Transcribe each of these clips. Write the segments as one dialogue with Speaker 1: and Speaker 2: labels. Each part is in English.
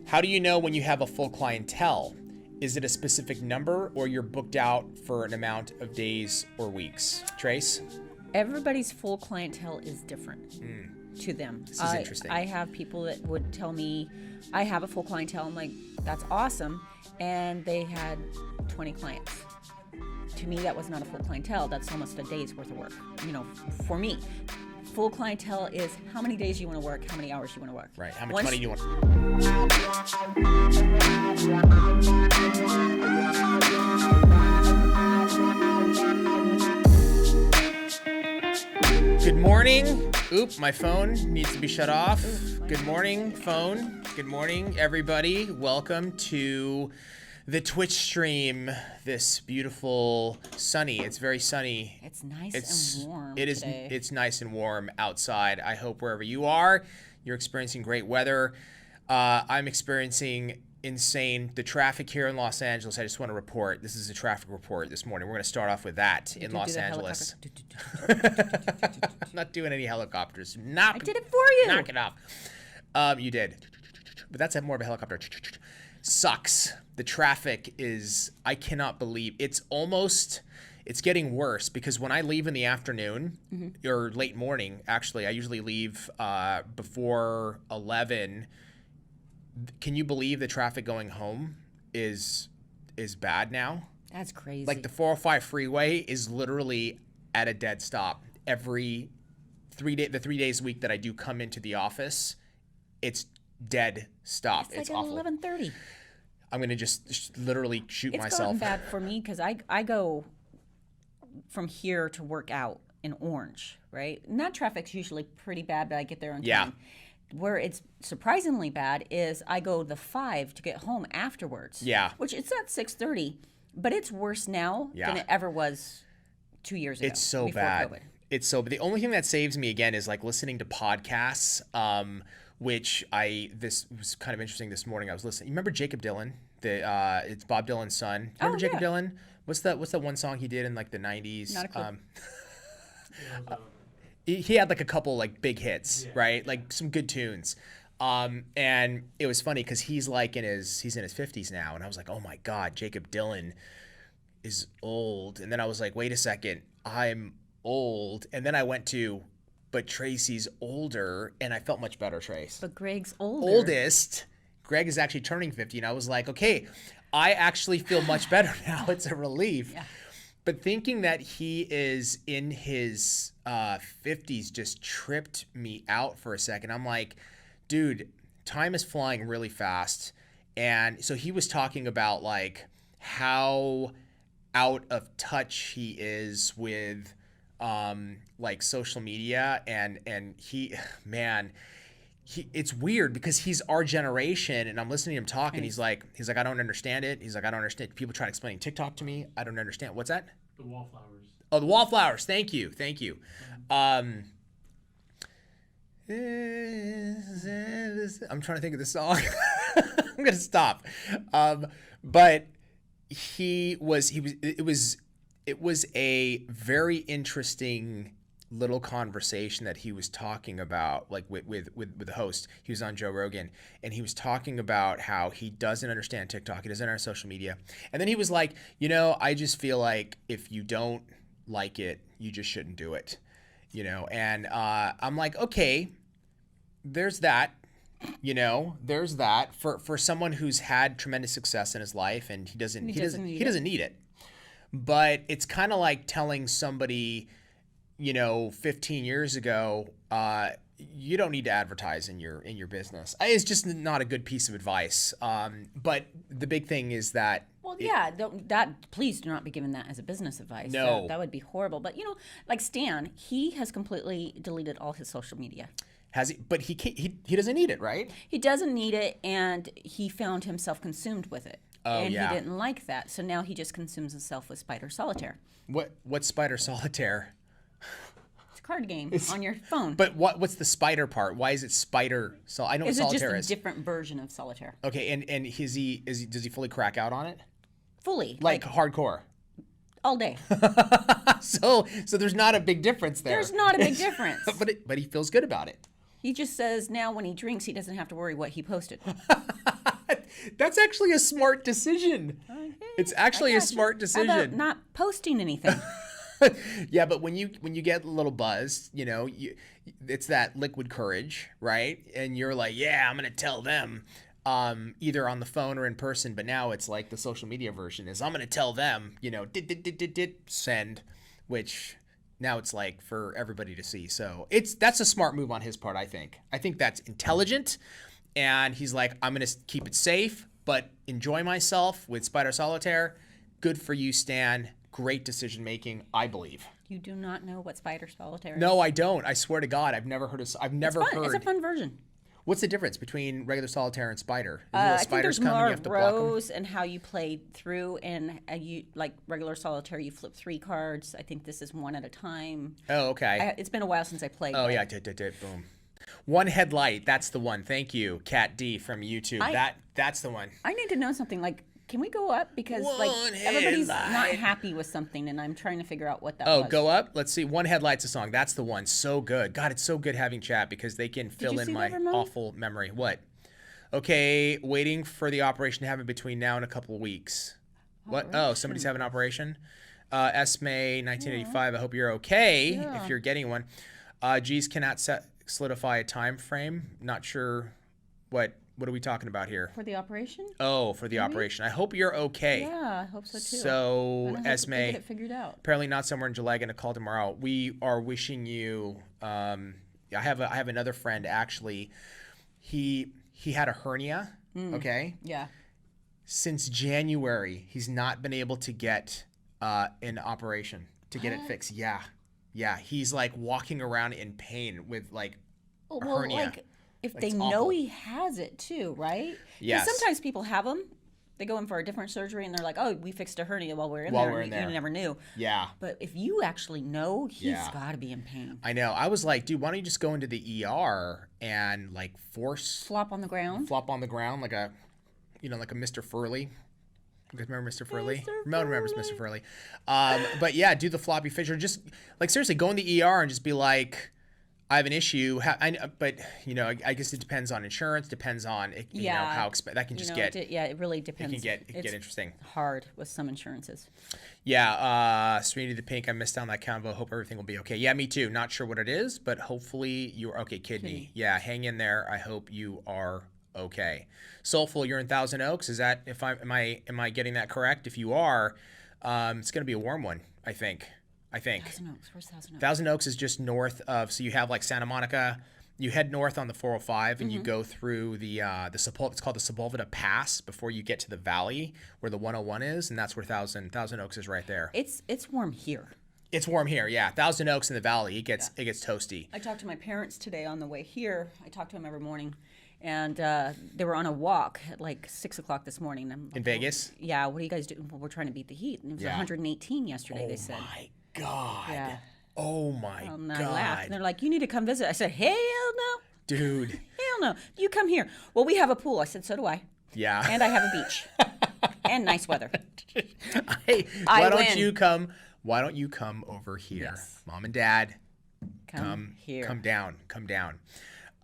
Speaker 1: How do you know when you have a full clientele? Is it a specific number or you're booked out for an amount of days or weeks? Trace?
Speaker 2: Everybody's full clientele is different to them.
Speaker 1: This is interesting.
Speaker 2: I have people that would tell me, I have a full clientele. I'm like, that's awesome. And they had 20 clients. To me, that was not a full clientele. That's almost a day's worth of work, for me. Full clientele is how many days you want to work, how many hours you want to work.
Speaker 1: Right. How much money do you want? Good morning. Oop, my phone needs to be shut off. Good morning, phone. Good morning, everybody. Welcome to the Twitch stream. This beautiful sunny. It's very sunny.
Speaker 2: It's nice and warm today.
Speaker 1: It's nice and warm outside. I hope wherever you are, you're experiencing great weather. I'm experiencing the traffic here in Los Angeles. I just want to report. This is a traffic report this morning. We're going to start off with that in Los Angeles. I'm not doing any helicopters.
Speaker 2: I did it for you.
Speaker 1: Knock it off. You did. But that's more of a helicopter. Sucks. The traffic is, I cannot believe, it's getting worse because when I leave in the afternoon or late morning, actually, I usually leave before 11. Can you believe the traffic going home is bad now?
Speaker 2: That's crazy.
Speaker 1: Like the 405 freeway is literally at a dead stop. Every 3 days a week that I do come into the office, it's dead stop. It's
Speaker 2: like
Speaker 1: awful.
Speaker 2: At 11:30.
Speaker 1: I'm going to just literally shoot myself.
Speaker 2: It's gotten bad for me because I go from here to work out in Orange, right? And that traffic's usually pretty bad, but I get there on time.
Speaker 1: Yeah.
Speaker 2: Where it's surprisingly bad is I go the 5 to get home afterwards.
Speaker 1: Yeah.
Speaker 2: Which it's at 6:30, but it's worse now than it ever was 2 years ago.
Speaker 1: It's so bad. COVID. It's so. But the only thing that saves me again is like listening to podcasts. Which this was kind of interesting this morning. I was listening. You remember Jacob Dylan? It's Bob Dylan's son. Remember Jacob Dylan? What's that one song he did in like the 90s?
Speaker 2: Not a clue.
Speaker 1: He had like a couple like big hits, right? Like some good tunes. And it was funny because he's in his 50s now, and I was like, oh my God, Jacob Dylan is old. And then I was like, wait a second, I'm old. And then I went to, but Tracy's older, and I felt much better, Trace.
Speaker 2: But Greg's older.
Speaker 1: Oldest. Greg is actually turning 50, and I was like, okay, I actually feel much better now. It's a relief.
Speaker 2: Yeah.
Speaker 1: But thinking that he is in his 50s just tripped me out for a second. I'm like, dude, time is flying really fast. And so he was talking about like how out of touch he is with like social media, and it's weird because he's our generation, and I'm listening to him talk, and he's like, I don't understand it. He's like, I don't understand. People try to explain TikTok to me. I don't understand. What's that?
Speaker 3: The wallflowers.
Speaker 1: Oh, the wallflowers. Thank you. I'm trying to think of the song. I'm gonna stop. But it was a very interesting little conversation that he was talking about, like with the host. He was on Joe Rogan, and he was talking about how he doesn't understand TikTok, he doesn't understand social media, and then he was like, I just feel like if you don't like it, you just shouldn't do it, and I'm like, okay, there's that. There's that for someone who's had tremendous success in his life, and he doesn't need it. But it's kind of like telling somebody, 15 years ago, you don't need to advertise in your business. It's just not a good piece of advice. But the big thing is that.
Speaker 2: Well, please do not be given that as a business advice.
Speaker 1: No.
Speaker 2: That would be horrible. But, like Stan, he has completely deleted all his social media.
Speaker 1: Has he? But he doesn't need it, right?
Speaker 2: He doesn't need it, and he found himself consumed with it.
Speaker 1: Oh,
Speaker 2: and
Speaker 1: yeah.
Speaker 2: he didn't like that. So now he just consumes himself with Spider Solitaire.
Speaker 1: What's Spider Solitaire?
Speaker 2: It's a card game on your phone.
Speaker 1: But what's the spider part? Why is it Spider? So I know what Solitaire is.
Speaker 2: It's just a different version of Solitaire.
Speaker 1: Okay, and does he fully crack out on it?
Speaker 2: Fully.
Speaker 1: Like hardcore.
Speaker 2: All day.
Speaker 1: So there's not a big difference there.
Speaker 2: There's not a big difference.
Speaker 1: but he feels good about it.
Speaker 2: He just says now when he drinks, he doesn't have to worry what he posted.
Speaker 1: That's actually a smart decision. It's actually a smart
Speaker 2: How
Speaker 1: decision.
Speaker 2: about not posting anything?
Speaker 1: Yeah, but when you get a little buzzed, it's that liquid courage, right? And you're like, yeah, I'm gonna tell them, either on the phone or in person. But now it's like the social media version is I'm gonna tell them, send, which now it's like for everybody to see. So that's a smart move on his part, I think. I think that's intelligent. And he's like, I'm gonna keep it safe, but enjoy myself with Spider Solitaire. Good for you, Stan. Great decision making, I believe.
Speaker 2: You do not know what Spider Solitaire is?
Speaker 1: No, I don't. I swear to God, I've never heard. It's
Speaker 2: a fun version.
Speaker 1: What's the difference between regular solitaire and spider?
Speaker 2: I think there's more rows and how you play through, and you like regular solitaire, you flip 3 cards. I think this is 1 at a time.
Speaker 1: Oh, okay.
Speaker 2: It's been a while since I played.
Speaker 1: Oh, yeah, boom. One headlight, that's the one. Thank you, Cat D from YouTube. That's the one.
Speaker 2: I need to know something like, can we go up? Because everybody's not happy with something, and I'm trying to figure out what that was.
Speaker 1: Oh, go up? Let's see. One headlight's a song. That's the one. So good. God, it's so good having chat because they can fill in my awful memory. What? Okay, waiting for the operation to happen between now and a couple of weeks. What? Oh, somebody's having an operation? Esme, 1985. I hope you're okay if you're getting one. G's cannot solidify a time frame. Not sure what are we talking about here?
Speaker 2: For the operation?
Speaker 1: Oh, for the operation. I hope you're okay.
Speaker 2: Yeah, I hope so too.
Speaker 1: So, Esme,
Speaker 2: get it figured out.
Speaker 1: Apparently not somewhere in July. Going to call tomorrow. We are wishing you. I have another friend actually. He had a hernia. Okay.
Speaker 2: Yeah.
Speaker 1: Since January, he's not been able to get an operation to get it fixed. Yeah. He's like walking around in pain with like a hernia.
Speaker 2: If they know he has it too, right?
Speaker 1: Yes.
Speaker 2: Sometimes people have them. They go in for a different surgery and they're like, oh, we fixed a hernia while we're in there. You never knew.
Speaker 1: Yeah.
Speaker 2: But if you actually know, he's got to be in pain.
Speaker 1: I know. I was like, dude, why don't you just go into the ER and like
Speaker 2: flop on the ground
Speaker 1: like a, like a Mr. Furley. You guys remember Mr. Furley? Ramon remembers Mr. Furley. But yeah, do the floppy fissure. Just like seriously, go in the ER and just be like, I have an issue, but I guess it depends on insurance. Depends on how that can just get.
Speaker 2: It really depends.
Speaker 1: It can get interesting.
Speaker 2: Hard with some insurances.
Speaker 1: Yeah, Sweetie the Pink. I missed out on that convo. Hope everything will be okay. Yeah, me too. Not sure what it is, but hopefully you're okay. Kidney. Yeah, hang in there. I hope you are okay. Soulful, you're in Thousand Oaks. Is that am I getting that correct? If you are, it's gonna be a warm one. I think.
Speaker 2: Thousand Oaks. Where's Thousand Oaks?
Speaker 1: Thousand Oaks is just north of. So you have like Santa Monica. You head north on the 405 and you go through the it's called the Sepulveda Pass before you get to the valley where the 101 is, and that's where Thousand Oaks is right there.
Speaker 2: It's warm here.
Speaker 1: It's warm here, yeah. Thousand Oaks in the valley, it gets toasty.
Speaker 2: I talked to my parents today on the way here. I talk to them every morning. And they were on a walk at like 6 o'clock this morning. I'm like,
Speaker 1: in Vegas?
Speaker 2: Yeah, what are you guys doing? Well, we're trying to beat the heat. And it was 118 yesterday, they said.
Speaker 1: Oh, my God.
Speaker 2: Yeah.
Speaker 1: Oh, my God.
Speaker 2: I laughed. And they're like, you need to come visit. I said, hell no.
Speaker 1: Dude.
Speaker 2: Hell no. You come here. Well, we have a pool. I said, so do I.
Speaker 1: Yeah.
Speaker 2: And I have a beach. And nice weather.
Speaker 1: Why don't you come over here? Yes. Mom and Dad,
Speaker 2: come here.
Speaker 1: Come down.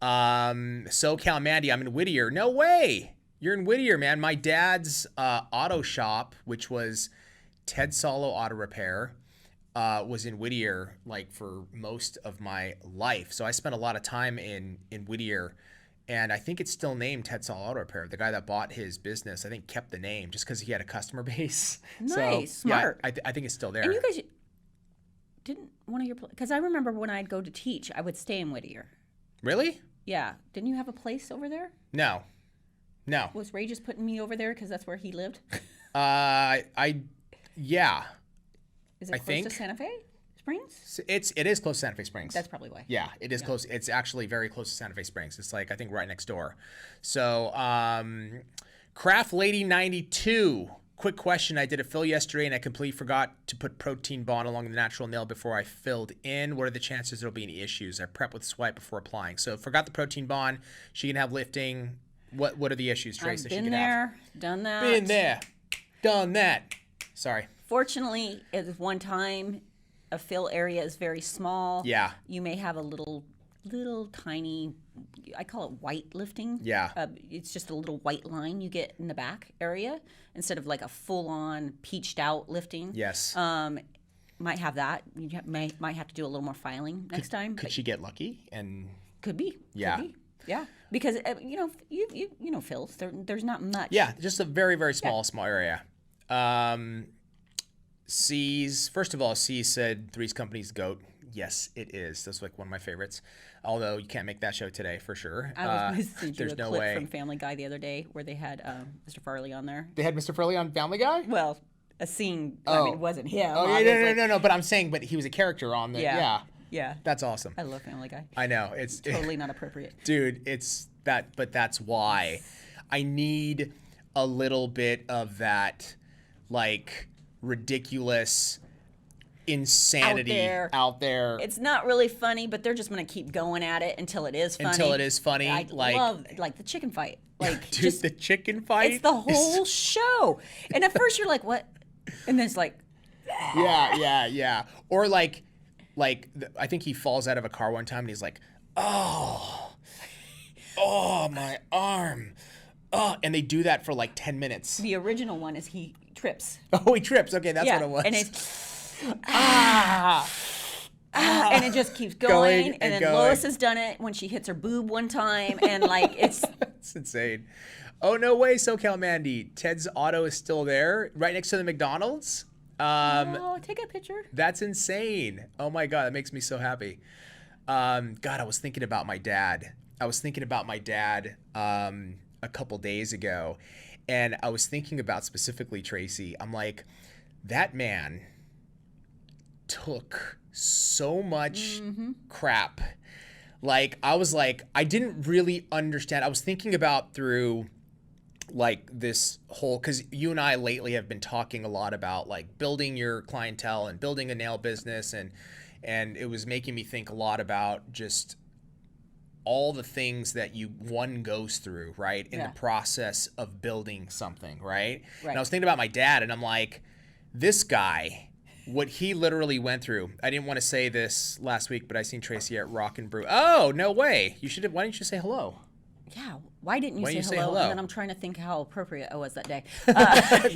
Speaker 1: SoCal Mandy, I'm in Whittier. No way. You're in Whittier, man. My dad's auto shop, which was Ted Salo Auto Repair, was in Whittier like for most of my life. So I spent a lot of time in Whittier, and I think it's still named Ted Salo Auto Repair. The guy that bought his business, I think, kept the name just because he had a customer base.
Speaker 2: Nice,
Speaker 1: so,
Speaker 2: smart.
Speaker 1: Yeah, I think it's still there.
Speaker 2: And you guys didn't one of your because I remember when I'd go to teach, I would stay in Whittier.
Speaker 1: Really?
Speaker 2: Yeah. Didn't you have a place over there?
Speaker 1: No.
Speaker 2: Was Ray just putting me over there because that's where he lived?
Speaker 1: Yeah.
Speaker 2: Is it close to Santa Fe Springs?
Speaker 1: It is close to Santa Fe Springs.
Speaker 2: That's probably why.
Speaker 1: Yeah, it is close. It's actually very close to Santa Fe Springs. It's like I think right next door. So, Craft Lady 92. Quick question. I did a fill yesterday and I completely forgot to put protein bond along the natural nail before I filled in. What are the chances there'll be any issues? I prep with swipe before applying. So forgot the protein bond. She can have lifting. What are the issues, Trace?
Speaker 2: I've been there, done that.
Speaker 1: Been there, done that. Sorry.
Speaker 2: Fortunately, at one time, a fill area is very small.
Speaker 1: Yeah.
Speaker 2: You may have a little little tiny, I call it white lifting.
Speaker 1: Yeah.
Speaker 2: It's just a little white line you get in the back area instead of like a full-on peached out lifting.
Speaker 1: Yes.
Speaker 2: Might have that. Might have to do a little more filing next time.
Speaker 1: Could she get lucky? And
Speaker 2: Could be.
Speaker 1: Yeah.
Speaker 2: Could be. Yeah. Because you know Phil's. There's not much.
Speaker 1: Yeah, just a very, very small area. First of all, C said Three's Company's GOAT. Yes, it is. That's like one of my favorites. Although you can't make that show today for sure.
Speaker 2: I was going to send you
Speaker 1: there's
Speaker 2: a
Speaker 1: no
Speaker 2: clip
Speaker 1: way.
Speaker 2: from Family Guy the other day where they had Mr. Farley on there.
Speaker 1: They had Mr. Furley on Family Guy?
Speaker 2: Well, a scene. I mean, it wasn't him.
Speaker 1: Oh, yeah, no. But I'm saying, but he was a character on the.
Speaker 2: Yeah.
Speaker 1: That's awesome.
Speaker 2: I love Family Guy.
Speaker 1: I know. It's
Speaker 2: Totally not appropriate.
Speaker 1: Dude, it's that, but that's why I need a little bit of that, like, ridiculous insanity out there.
Speaker 2: It's not really funny, but they're just going to keep going at it until it is funny.
Speaker 1: Until it is funny.
Speaker 2: I love the chicken fight. Like,
Speaker 1: Dude,
Speaker 2: just
Speaker 1: the chicken fight.
Speaker 2: It's the whole show. And at first you're like, what? And then it's like,
Speaker 1: yeah. Or like I think he falls out of a car one time and he's like, oh, my arm. Oh, and they do that for like 10 minutes.
Speaker 2: the original one is he trips.
Speaker 1: Oh, he trips. Okay, that's what it was.
Speaker 2: And it's and it just keeps going. And then Lois has done it when she hits her boob one time, and like it's
Speaker 1: It's insane. Oh, no way, SoCal Mandy. Ted's auto is still there, right next to the McDonald's.
Speaker 2: take a picture.
Speaker 1: That's insane. Oh my God, that makes me so happy. God, I was thinking about my dad. A couple days ago, and I was thinking about specifically Tracy. I'm like, that man took so much crap. Like, I was like, I didn't really understand. I was thinking about through like this whole, because you and I lately have been talking a lot about like building your clientele and building a nail business, and it was making me think a lot about just all the things that one goes through, right, in the process of building something, right? And I was thinking about my dad, and I'm like, this guy, what he literally went through. I didn't want to say this last week, but I seen Tracy at Rock and Brew. Oh, no way. Why didn't you say hello?
Speaker 2: Yeah, why didn't you say hello? And then I'm trying to think how appropriate I was that day.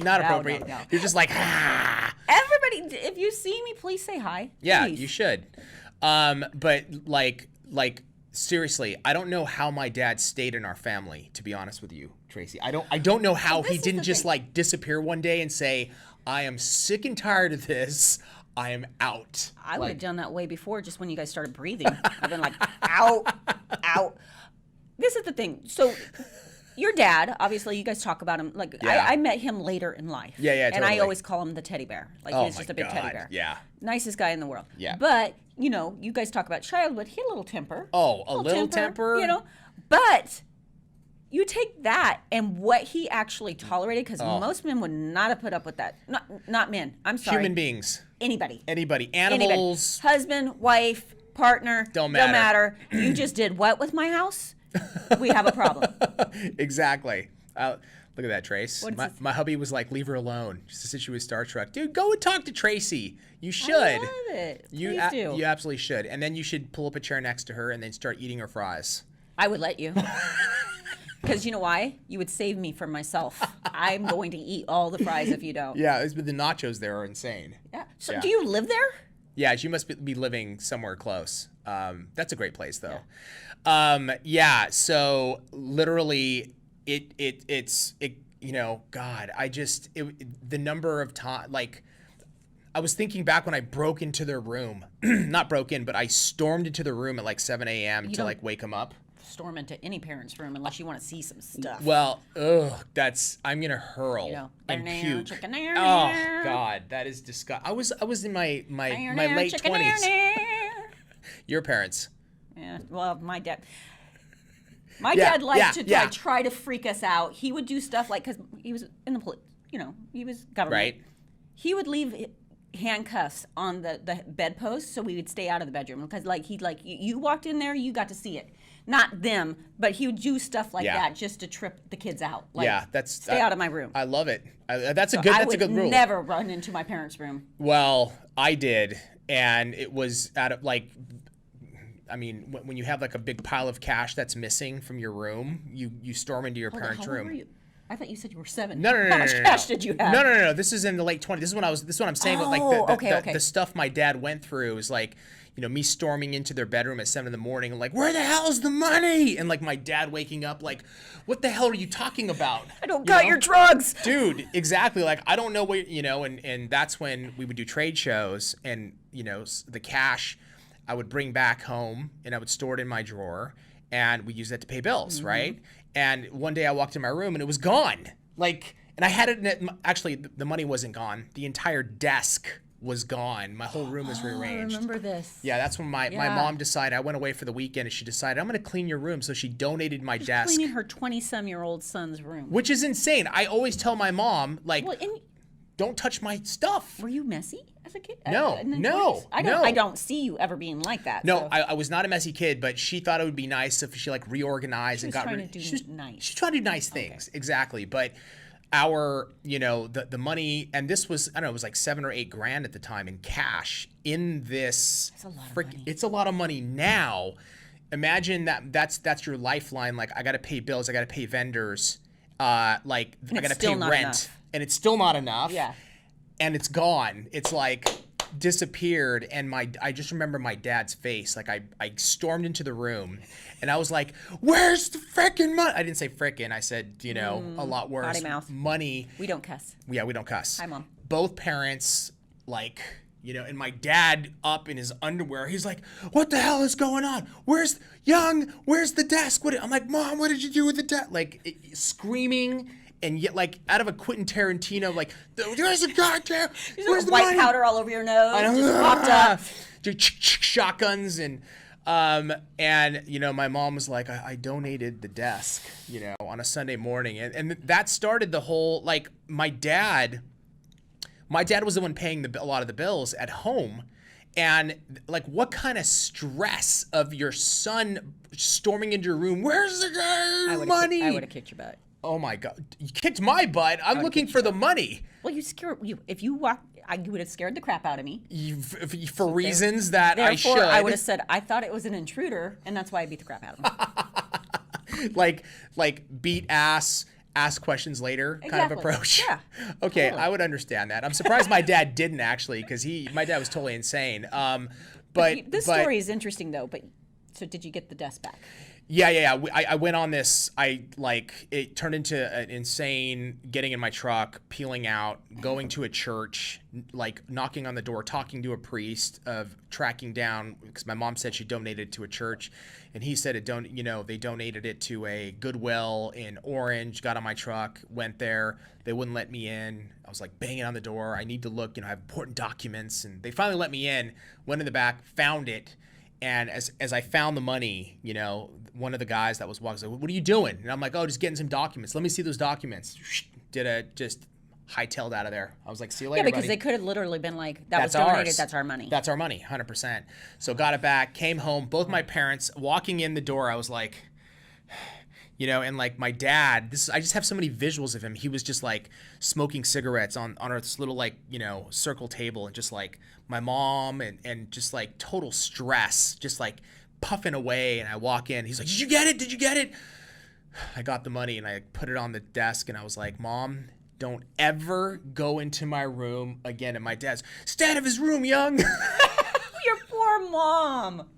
Speaker 1: Not appropriate. No. You're just like,
Speaker 2: Everybody, if you see me, please say hi.
Speaker 1: Yeah,
Speaker 2: please.
Speaker 1: you should. But like seriously, I don't know how my dad stayed in our family, to be honest with you, Tracy. I don't know how he didn't just like disappear one day and say, I am sick and tired of this. I am out.
Speaker 2: I would have done that way before, just when you guys started breathing. I've been like, out. This is the thing. So your dad, obviously, you guys talk about him. Like, I met him later in life.
Speaker 1: Yeah, totally.
Speaker 2: And I always call him the teddy bear. Like, he was just a big teddy bear.
Speaker 1: Yeah.
Speaker 2: Nicest guy in the world.
Speaker 1: Yeah.
Speaker 2: But, you guys talk about childhood. He had a little temper.
Speaker 1: Oh, a little temper?
Speaker 2: But you take that and what he actually tolerated, because most men would not have put up with that. Not men. I'm sorry.
Speaker 1: Human beings.
Speaker 2: Anybody.
Speaker 1: Animals.
Speaker 2: Husband, wife, partner.
Speaker 1: Don't matter.
Speaker 2: You just did what with my house? We have a problem.
Speaker 1: Exactly. Look at that, Trace. My hubby was like, leave her alone. She said she was Star Trek. Dude, go and talk to Tracy. You should.
Speaker 2: I love it. Please do.
Speaker 1: You absolutely should. And then you should pull up a chair next to her and then start eating her fries.
Speaker 2: I would let you. Because you know why? You would save me from myself. I'm going to eat all the fries if you don't.
Speaker 1: Yeah, the nachos there are insane.
Speaker 2: Yeah. So do you live there?
Speaker 1: Yeah, she must be living somewhere close. That's a great place, though. So literally, it's God, the number of time, like, I was thinking back when I broke into their room, not broke in, but I stormed into the room at like 7 a.m. to like wake them up.
Speaker 2: Storm into any parent's room unless you want to see some stuff.
Speaker 1: Well, I'm gonna hurl and puke. Oh God, that is disgusting. I was in my late 20s. Your parents.
Speaker 2: Yeah. Well, my dad. My dad liked to try to freak us out. He would do stuff like, because he was in the police, he was government.
Speaker 1: Right.
Speaker 2: He would leave handcuffs on the bedpost so we would stay out of the bedroom, because you walked in there, you got to see it. Not them, but he would do stuff like that just to trip the kids out. Like, stay out of my room.
Speaker 1: I love it. That's a good rule.
Speaker 2: I would never run into my parents' room.
Speaker 1: Well, I did, and it was I mean, when you have like a big pile of cash that's missing from your room, you storm into your
Speaker 2: Hold on,
Speaker 1: parents'
Speaker 2: how old
Speaker 1: room.
Speaker 2: were you? I thought you said you were 7.
Speaker 1: No, no, no,
Speaker 2: How
Speaker 1: no,
Speaker 2: much
Speaker 1: no, no,
Speaker 2: cash
Speaker 1: no.
Speaker 2: did you have?
Speaker 1: No, no, no, no. This is in the late 20s. This is what I'm saying. But like
Speaker 2: Okay.
Speaker 1: the stuff my dad went through is like, me storming into their bedroom at 7 in the morning, like, where the hell's the money? And like my dad waking up, like, what the hell are you talking about?
Speaker 2: I don't got your drugs.
Speaker 1: Dude, exactly. Like, I don't know what, and that's when we would do trade shows, and, the cash I would bring back home and I would store it in my drawer, and we use that to pay bills, right? And one day I walked in my room and it was gone. Like, and I had it actually, the money wasn't gone. The entire desk was gone. My whole room was rearranged.
Speaker 2: I remember this.
Speaker 1: Yeah, that's when my mom decided, I went away for the weekend, and she decided, I'm going to clean your room. So she donated my desk.
Speaker 2: Cleaning her 20-some-year-old son's room.
Speaker 1: Which is insane. I always tell my mom, like,
Speaker 2: Well,
Speaker 1: don't touch my stuff.
Speaker 2: were you messy as a kid?
Speaker 1: No,
Speaker 2: In the
Speaker 1: no,
Speaker 2: 20s?
Speaker 1: no.
Speaker 2: I don't see you ever being like that.
Speaker 1: No,
Speaker 2: so.
Speaker 1: I was not a messy kid, but she thought it would be nice if she like reorganized
Speaker 2: She
Speaker 1: and
Speaker 2: was
Speaker 1: got
Speaker 2: trying
Speaker 1: rid.
Speaker 2: to do
Speaker 1: She was
Speaker 2: nice.
Speaker 1: She's trying to do nice things, exactly. But our, the money, and this was, I don't know, it was like $7 or $8 grand at the time in cash in this.
Speaker 2: That's a lot of money.
Speaker 1: It's a lot of money now. Imagine that's your lifeline. Like, I got to pay bills, I got to pay vendors, like I got to pay rent,
Speaker 2: enough.
Speaker 1: and it's still not enough.
Speaker 2: Yeah.
Speaker 1: And it's gone. It's like disappeared. And I just remember my dad's face. Like I stormed into the room and I was like, where's the frickin' money? I didn't say frickin'. I said, a lot worse.
Speaker 2: Potty mouth.
Speaker 1: Money.
Speaker 2: We don't cuss.
Speaker 1: Yeah, we don't cuss.
Speaker 2: Hi, Mom.
Speaker 1: Both parents, like, and my dad up in his underwear, he's like, what the hell is going on? Where's the desk? I'm like, Mom, what did you do with the desk? Like, screaming. And yet, like, out of a Quentin Tarantino, like, there's a goddamn, where's the
Speaker 2: white
Speaker 1: money?
Speaker 2: powder all over your nose. Just popped up.
Speaker 1: Shotguns and my mom was like, I donated the desk, on a Sunday morning, and that started the whole, like, my dad was the one paying a lot of the bills at home. And like, what kind of stress of your son storming into your room? Where's the money?
Speaker 2: I would have kicked your butt.
Speaker 1: Oh my God! You kicked my butt. I'm looking for the money.
Speaker 2: Well, you if you walk, you would have scared the crap out of me.
Speaker 1: For reasons that I should.
Speaker 2: Therefore, I would have said I thought it was an intruder, and that's why I beat the crap out of him.
Speaker 1: like beat ass, ask questions later kind of approach.
Speaker 2: Yeah.
Speaker 1: Okay,
Speaker 2: totally.
Speaker 1: I would understand that. I'm surprised my dad didn't actually, because my dad was totally insane. But
Speaker 2: this story is interesting though. But so did you get the desk back?
Speaker 1: Yeah. I went on this. It turned into an insane getting in my truck, peeling out, going to a church, like knocking on the door, talking to a priest, of tracking down, because my mom said she donated to a church, and he said they donated it to a Goodwill in Orange. Got on my truck, went there. They wouldn't let me in. I was like banging on the door. I need to look. I have important documents, and they finally let me in. Went in the back, found it. And as I found the money, one of the guys that was walking was like, what are you doing? And I'm like, oh, just getting some documents. Let me see those documents. Just hightailed out of there. I was like, see you later,
Speaker 2: Yeah, because
Speaker 1: buddy.
Speaker 2: they could have literally been like, that was
Speaker 1: That's
Speaker 2: donated,
Speaker 1: ours.
Speaker 2: that's our money.
Speaker 1: That's our money, 100%. So got it back, came home. Both my parents, walking in the door, I was like, and like my dad, I just have so many visuals of him. He was just like smoking cigarettes on this little like, circle table, and just like my mom and just like total stress, just like puffing away. And I walk in, he's like, did you get it? Did you get it? I got the money and I put it on the desk, and I was like, Mom, don't ever go into my room again. And my dad's, stay out of his room, young.
Speaker 2: Your poor mom.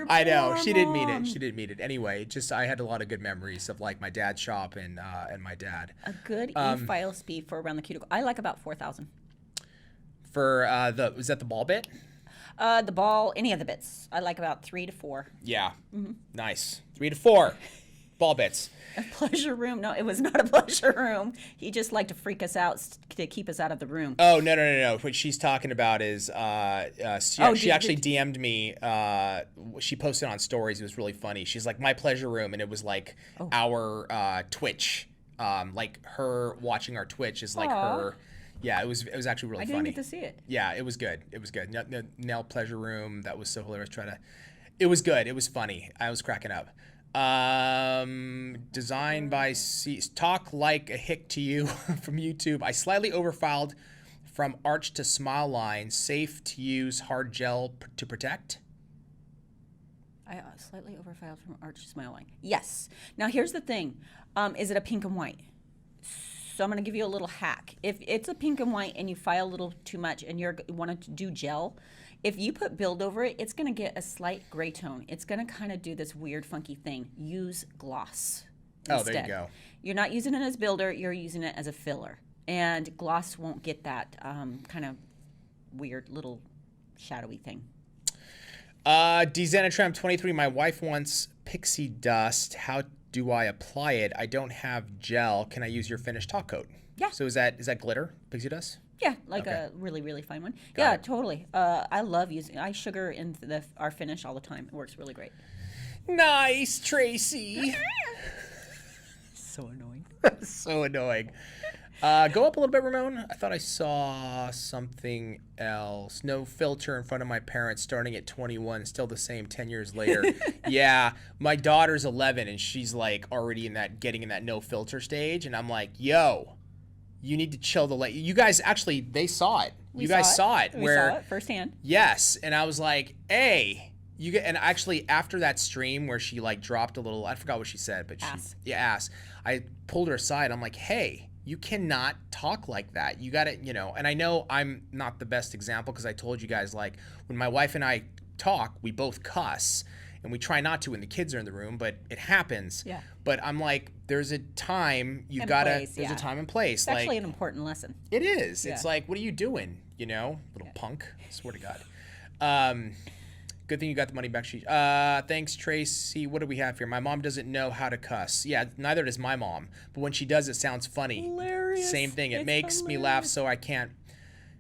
Speaker 1: I know, she didn't mean it. She didn't mean it. Anyway, I had a lot of good memories of like my dad's shop and my dad.
Speaker 2: A good e-file speed for around the cuticle. I like about 4,000.
Speaker 1: For was that the ball bit?
Speaker 2: The ball, any of the bits. I like about 3 to 4.
Speaker 1: Yeah. Nice. 3 to 4 ball bits.
Speaker 2: A pleasure room? No, it was not a pleasure room. He just liked to freak us out to keep us out of the room.
Speaker 1: Oh, no. What she's talking about is she actually DM'd me. She posted on stories. It was really funny. She's like, my pleasure room, and it was like our Twitch. Like her watching our Twitch is like her. Yeah, it was actually really funny.
Speaker 2: I didn't get to see it.
Speaker 1: Yeah, it was good. Nail pleasure room. That was so hilarious. It was good. It was funny. I was cracking up. Designed by Talk Like a Hick to You from YouTube. I slightly overfiled from arch to smile line. Safe to use, hard gel to protect.
Speaker 2: I slightly overfiled from arch smile line. Yes. Now here's the thing. Is it a pink and white? So I'm going to give you a little hack. If it's a pink and white and you file a little too much and you want to do gel, if you put build over it, it's going to get a slight gray tone. It's going to kind of do this weird funky thing. Use gloss instead.
Speaker 1: Oh, there you go.
Speaker 2: You're not using it as builder, you're using it as a filler. And gloss won't get that kind of weird little shadowy thing.
Speaker 1: Dzanatram 23, my wife wants pixie dust. How do I apply it? I don't have gel. Can I use your finished top coat?
Speaker 2: Yeah.
Speaker 1: So is that glitter, pixie dust?
Speaker 2: Yeah, like
Speaker 1: Okay.
Speaker 2: a really, really fine one.
Speaker 1: Got
Speaker 2: Yeah,
Speaker 1: it.
Speaker 2: totally. I love using, I sugar in our finish all the time. It works really great.
Speaker 1: Nice, Tracy.
Speaker 2: So annoying.
Speaker 1: So annoying. Go up a little bit, Ramon. I thought I saw something else. No filter in front of my parents starting at 21, still the same 10 years later. Yeah, my daughter's 11 and she's like already getting in that no filter stage. And I'm like, yo, you need to chill the light. You guys actually, they saw it. You guys saw it.
Speaker 2: We saw it firsthand.
Speaker 1: Yes. And I was like, hey, and actually after that stream where she like dropped a little, I forgot what she said, but ass. I pulled her aside. I'm like, hey, you cannot talk like that. You got to, and I know I'm not the best example because I told you guys, like, when my wife and I talk, we both cuss and we try not to when the kids are in the room, but it happens.
Speaker 2: Yeah.
Speaker 1: But I'm like, there's a time there's a time and place.
Speaker 2: It's actually an important lesson.
Speaker 1: It is.
Speaker 2: Yeah.
Speaker 1: It's like, what are you doing? Little punk. I swear to God. Good thing you got the money back. Thanks, Tracy. What do we have here? My mom doesn't know how to cuss. Yeah, neither does my mom. But when she does, it sounds funny.
Speaker 2: Hilarious.
Speaker 1: Same thing. It
Speaker 2: It's
Speaker 1: makes me laugh
Speaker 2: hilarious.
Speaker 1: so I can't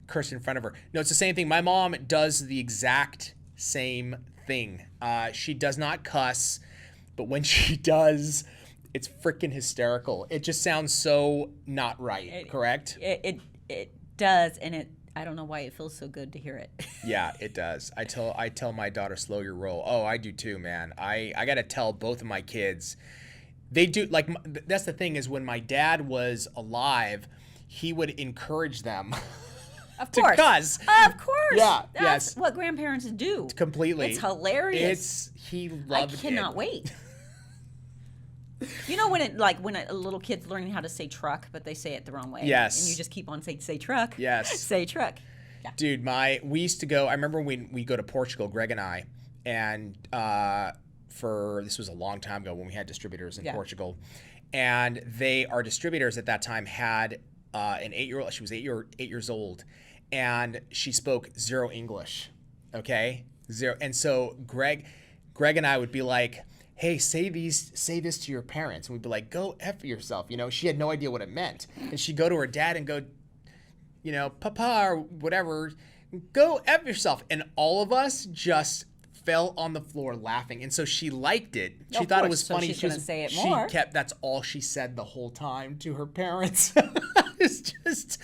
Speaker 1: curse in front of her. No, it's the same thing. My mom does the exact same thing. She does not cuss, but when she does, it's freaking hysterical. It just sounds so not right, correct?
Speaker 2: It does, and I don't know why it feels so good to hear it.
Speaker 1: Yeah, it does. I tell my daughter, slow your roll. Oh, I do too, man. I got to tell both of my kids. They do, like, that's the thing is when my dad was alive, he would encourage them
Speaker 2: Of
Speaker 1: to
Speaker 2: course.
Speaker 1: cuss.
Speaker 2: Of course.
Speaker 1: Yeah,
Speaker 2: That's
Speaker 1: yes.
Speaker 2: what grandparents do.
Speaker 1: Completely.
Speaker 2: It's hilarious.
Speaker 1: He
Speaker 2: I
Speaker 1: loved it.
Speaker 2: cannot wait. You know when a little kid's learning how to say truck, but they say it the wrong way.
Speaker 1: Yes.
Speaker 2: And you just keep on saying, say truck.
Speaker 1: Yes.
Speaker 2: Say truck. Yeah.
Speaker 1: Dude, we used to go, I remember when we go to Portugal, Greg and I, and this was a long time ago when we had distributors in Portugal, and our distributors at that time had an 8-year-old, she was 8 years old, and she spoke zero English, okay? Zero. And so Greg and I would be like, hey, say this to your parents. And we'd be like, go F yourself. She had no idea what it meant. And she'd go to her dad and go, Papa or whatever, go F yourself. And all of us just fell on the floor laughing. And so she liked it. She thought it was funny.
Speaker 2: So she's going to say it more.
Speaker 1: That's all she said the whole time to her parents. It's just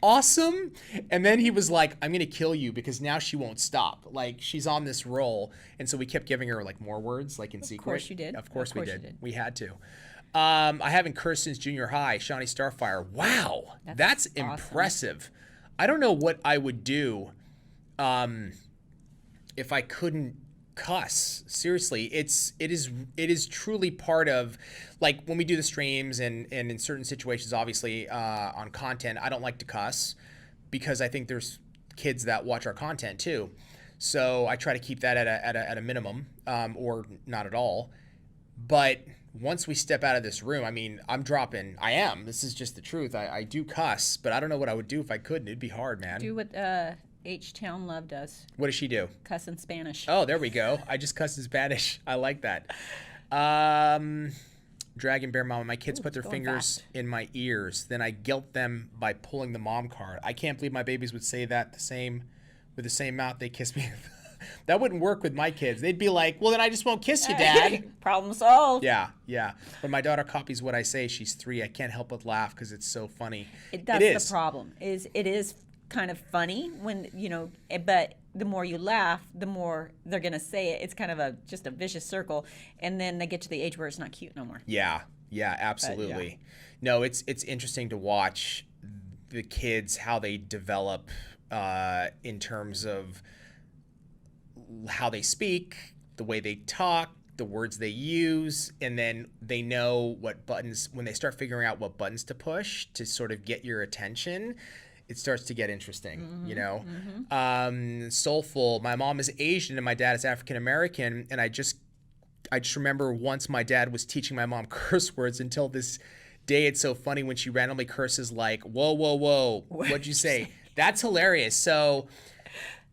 Speaker 1: awesome. And then he was like, I'm going to kill you because now she won't stop. Like, she's on this roll. And so we kept giving her like more words, like in secret.
Speaker 2: Of course you did.
Speaker 1: Of course we did.
Speaker 2: You did.
Speaker 1: We had to. I haven't cursed since junior high. Shawnee Starfire. Wow. That's
Speaker 2: awesome.
Speaker 1: impressive. I don't know what I would do if I couldn't cuss. Seriously, it is truly part of, like, when we do the streams and in certain situations, obviously on content, I don't like to cuss because I think there's kids that watch our content too. So I try to keep that at a minimum or not at all. But once we step out of this room, I mean, this is just the truth. I do cuss, but I don't know what I would do if I couldn't. It'd be hard, man.
Speaker 2: Do what H-Town Love does.
Speaker 1: What does she do?
Speaker 2: Cuss in Spanish.
Speaker 1: Oh, there we go. I just cussed in Spanish. I like that. Dragon Bear Mama. My kids put their fingers in my ears. Then I guilt them by pulling the mom card. I can't believe my babies would say that with the same mouth they kiss me. That wouldn't work with my kids. They'd be like, well, then I just won't kiss you, Dad.
Speaker 2: Problem solved.
Speaker 1: Yeah. When my daughter copies what I say, she's 3. I can't help but laugh because it's so funny.
Speaker 2: That's the problem. It is kind of funny when, but the more you laugh, the more they're going to say it. It's kind of just a vicious circle. And then they get to the age where it's not cute no more.
Speaker 1: Yeah, absolutely. No, it's interesting to watch the kids, how they develop in terms of how they speak, the way they talk, the words they use, and then they know what buttons, when they start figuring out what buttons to push to sort of get your attention, it starts to get interesting, you know? Soulful. My mom is Asian and my dad is African American, and I just remember once my dad was teaching my mom curse words. Until this day, it's so funny when she randomly curses like, whoa, whoa, whoa, what'd you say? That's hilarious. So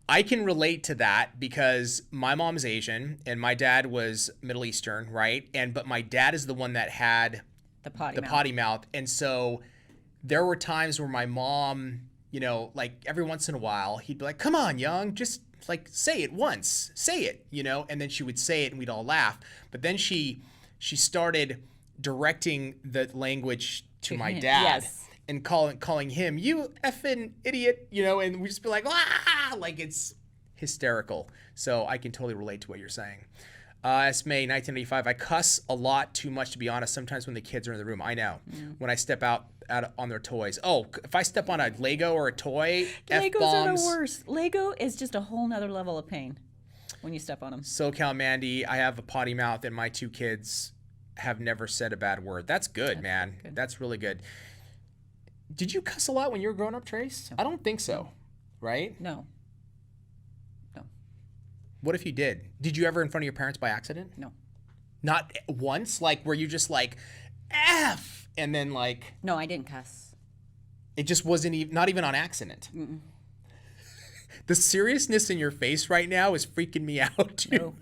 Speaker 1: I can relate to that because my mom's Asian and my dad was Middle Eastern, right? But my dad is the one that had
Speaker 2: The potty mouth.
Speaker 1: potty mouth. And so there were times where my mom, you know, like every once in a while, he'd be like, come on, young, just like say it once, say it, you know? And then she would say it and we'd all laugh. But then she started directing the language to my dad.
Speaker 2: Yes.
Speaker 1: And calling him, you effing idiot, you know, and we just be like, ah, like it's hysterical. So I can totally relate to what you're saying. Esme, 1985, I cuss a lot too much, to be honest, sometimes when the kids are in the room. I know. When I step out on their toys. Oh, if I step on a Lego or a toy,
Speaker 2: Legos
Speaker 1: F-bombs.
Speaker 2: are the worst. Lego is just a whole nother level of pain when you step on them.
Speaker 1: SoCal Mandy, I have a potty mouth and my two kids have never said a bad word. That's good, man.
Speaker 2: good.
Speaker 1: That's really good. Did you cuss a lot when you were growing up, Trace? I don't think so, right?
Speaker 2: No.
Speaker 1: What if you did? Did you ever in front of your parents by accident?
Speaker 2: No.
Speaker 1: Not once? Like, were you just like, F, and then like,
Speaker 2: No, I didn't cuss.
Speaker 1: it just wasn't even, not even on accident? The seriousness in your face right now is freaking me out, dude.
Speaker 2: No.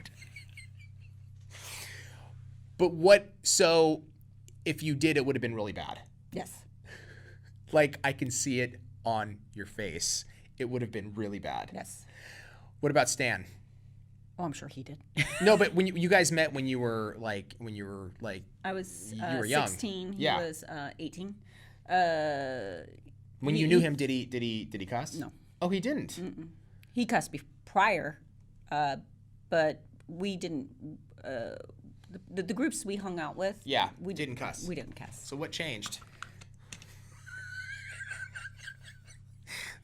Speaker 1: But so if you did, it would have been really bad.
Speaker 2: Yes.
Speaker 1: Like, I can see it on your face. It would have been really bad.
Speaker 2: Yes.
Speaker 1: What about Stan?
Speaker 2: Oh, I'm sure he did.
Speaker 1: No, but when you guys met when you were like
Speaker 2: I was
Speaker 1: You were young.
Speaker 2: 16. He
Speaker 1: Yeah.
Speaker 2: was 18.
Speaker 1: when you knew him, did he cuss?
Speaker 2: No.
Speaker 1: Oh, he didn't.
Speaker 2: He cussed prior, but we didn't. The groups we hung out with.
Speaker 1: Yeah,
Speaker 2: we
Speaker 1: didn't cuss.
Speaker 2: We didn't cuss.
Speaker 1: So what changed?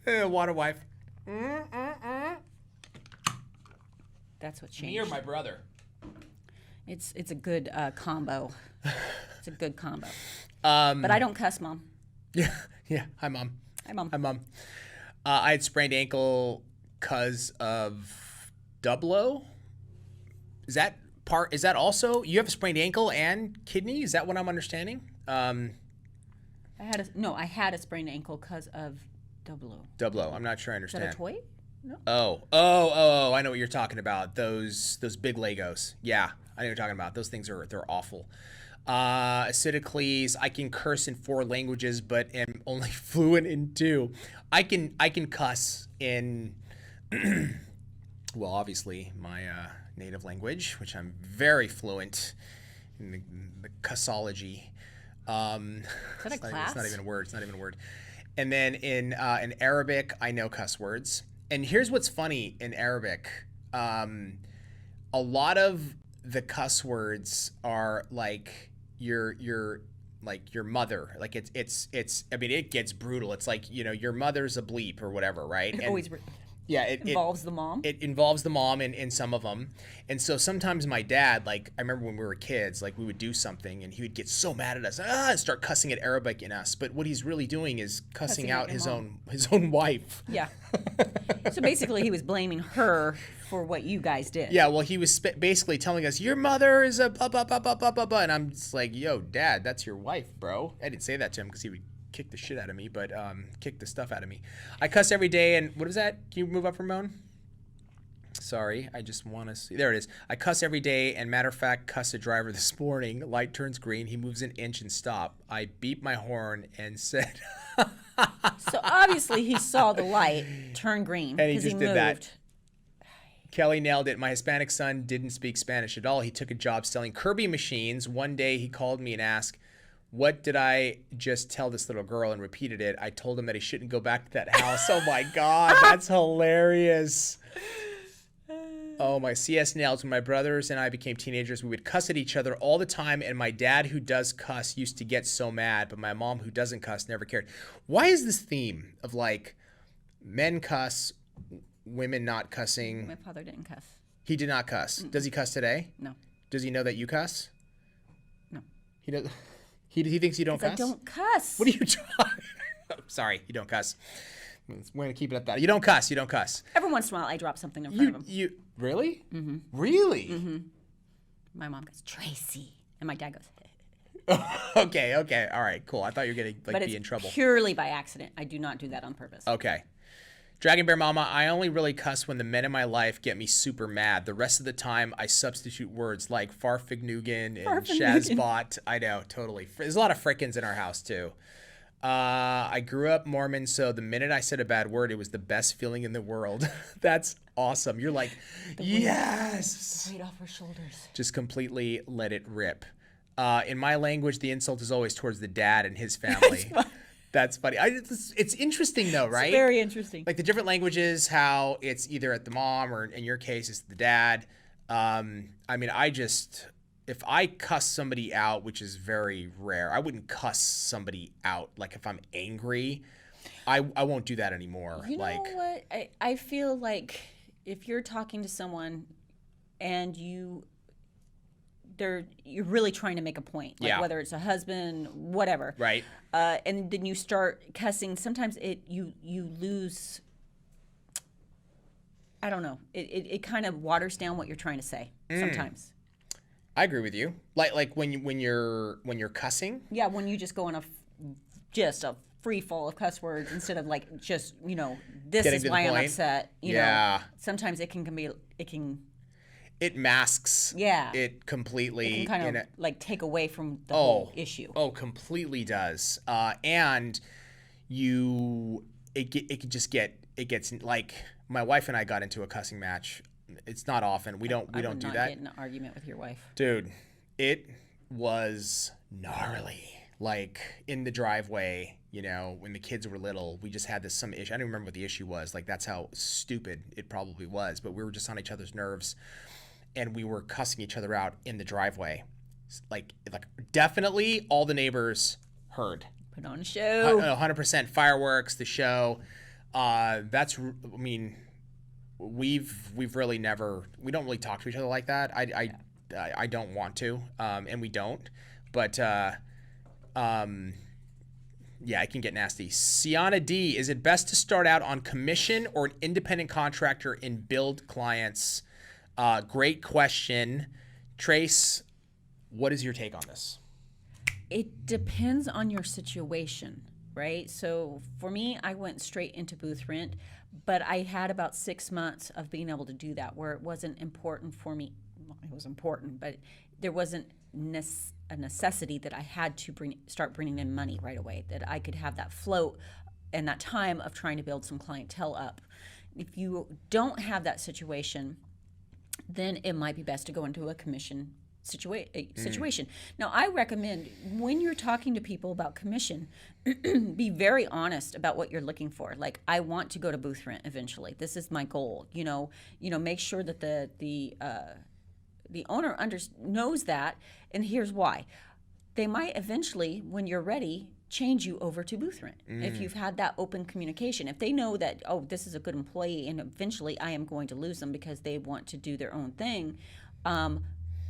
Speaker 1: Water wife.
Speaker 2: That's what changed.
Speaker 1: Me or my brother?
Speaker 2: It's a good combo. It's a good combo.
Speaker 1: But
Speaker 2: But I don't cuss, Mom.
Speaker 1: Yeah. Hi, Mom.
Speaker 2: Hi, Mom.
Speaker 1: Hi, Mom. I had sprained ankle because of double-O. Is that also, you have a sprained ankle and kidney? Is that what I'm understanding?
Speaker 2: I had a sprained ankle because of double-O.
Speaker 1: Double-O. I'm not sure I
Speaker 2: Is that
Speaker 1: understand.
Speaker 2: a toy? No.
Speaker 1: Oh, I know what you're talking about. Those big Legos. Yeah, I know what you're talking about. Those things they're awful. Acidicles, I can curse in 4 languages, but am only fluent in 2. I can cuss in, well, obviously my native language, which I'm very fluent in the cussology.
Speaker 2: Is that a class?
Speaker 1: It's not even a word. It's not even a word. And then in Arabic, I know cuss words. And here's what's funny in Arabic. A lot of the cuss words are like your mother. Like it's I mean, it gets brutal. It's like, you know, your mother's a bleep or whatever, right?
Speaker 2: It
Speaker 1: And
Speaker 2: always
Speaker 1: it
Speaker 2: involves the mom.
Speaker 1: It involves the mom in some of them. And so sometimes my dad, like, I remember when we were kids, like, we would do something and he would get so mad at us, and start cussing at Arabic in us. But what he's really doing is cussing out his
Speaker 2: mom.
Speaker 1: own wife.
Speaker 2: Yeah. So basically, he was blaming her for what you guys did.
Speaker 1: Yeah, well, he was basically telling us, your mother is a blah, blah, blah, blah, blah, blah, blah. And I'm just like, yo, Dad, that's your wife, bro. I didn't say that to him because he would kick the shit out of me, but kick the stuff out of me. I cuss every day, and what is that? Can you move up, Ramon? Sorry, I just want to see. There it is. I cuss every day, and matter of fact, cuss a driver this morning. Light turns green. He moves an inch and stop. I beeped my horn and said...
Speaker 2: So obviously he saw the light turn green
Speaker 1: And he
Speaker 2: because
Speaker 1: just
Speaker 2: he
Speaker 1: did
Speaker 2: moved.
Speaker 1: that. Kelly nailed it. My Hispanic son didn't speak Spanish at all. He took a job selling Kirby machines. One day he called me and asked, what did I just tell this little girl, and repeated it. I told him that he shouldn't go back to that house. Oh my God, that's hilarious. Oh, my CS nails. When my brothers and I became teenagers, we would cuss at each other all the time, and my dad, who does cuss, used to get so mad, but my mom, who doesn't cuss, never cared. Why is this theme of like men cuss, women not cussing?
Speaker 2: My father didn't cuss.
Speaker 1: He did not cuss. Does he cuss today?
Speaker 2: No.
Speaker 1: Does he know that you cuss?
Speaker 2: No.
Speaker 1: He does. He thinks you don't cuss.
Speaker 2: I don't cuss.
Speaker 1: What are you talking? Sorry, you don't cuss. We're gonna keep it at that. You don't cuss. You don't cuss.
Speaker 2: Every once in a while, I drop something in front of him.
Speaker 1: You really? Mm-hmm. Really?
Speaker 2: Mm-hmm. My mom goes, Tracy, and my dad goes.
Speaker 1: Okay. All right. Cool. I thought you were gonna be in trouble.
Speaker 2: Purely by accident. I do not do that on purpose.
Speaker 1: Okay. Dragon Bear Mama, I only really cuss when the men in my life get me super mad. The rest of the time, I substitute words like farfignugan and shazbot. I know, totally. There's a lot of frickins in our house, too. I grew up Mormon, so the minute I said a bad word, it was the best feeling in the world. That's awesome. You're like, yes.
Speaker 2: Weight off her shoulders.
Speaker 1: Just completely let it rip. In my language, the insult is always towards the dad and his family. That's funny. It's interesting, though, right?
Speaker 2: It's very interesting.
Speaker 1: Like the different languages, how it's either at the mom or in your case, it's the dad. I mean, if I cuss somebody out, which is very rare, I wouldn't cuss somebody out. Like if I'm angry, I won't do that anymore.
Speaker 2: You know what? I feel like if you're talking to someone and you're really trying to make a point, like whether it's a husband, whatever,
Speaker 1: right?
Speaker 2: And then you start cussing. Sometimes you lose. I don't know. It kind of waters down what you're trying to say. Sometimes.
Speaker 1: I agree with you. Like when you're cussing.
Speaker 2: Yeah, when you just go on a free fall of cuss words instead of like just this
Speaker 1: Getting
Speaker 2: is why I'm upset. You know, sometimes it
Speaker 1: It masks.
Speaker 2: Yeah.
Speaker 1: It completely.
Speaker 2: It can kind of like take away from the whole issue.
Speaker 1: Oh, completely does. And it gets like my wife and I got into a cussing match. It's not often. We don't do that.
Speaker 2: Get in an argument with your wife.
Speaker 1: Dude, it was gnarly. Like in the driveway, when the kids were little, we just had some issue. I don't remember what the issue was. Like that's how stupid it probably was. But we were just on each other's nerves. And we were cussing each other out in the driveway. Like definitely all the neighbors heard.
Speaker 2: Put on a show.
Speaker 1: 100% fireworks, the show. We've really never, we don't really talk to each other like that. I don't want to, and we don't. But yeah, it can get nasty. Sienna D, is it best to start out on commission or an independent contractor and build clients? Great question. Trace, what is your take on this?
Speaker 2: It depends on your situation, right? So for me, I went straight into booth rent, but I had about 6 months of being able to do that where it wasn't important for me. Well, it was important, but there wasn't a necessity that I had to start bringing in money right away, that I could have that float and that time of trying to build some clientele up. If you don't have that situation, then it might be best to go into a commission situation. Now, I recommend when you're talking to people about commission, be very honest about what you're looking for. Like, I want to go to booth rent eventually. This is my goal. Make sure that the owner knows that, and here's why. They might eventually, when you're ready, change you over to booth rent if you've had that open communication. If they know that, this is a good employee and eventually I am going to lose them because they want to do their own thing,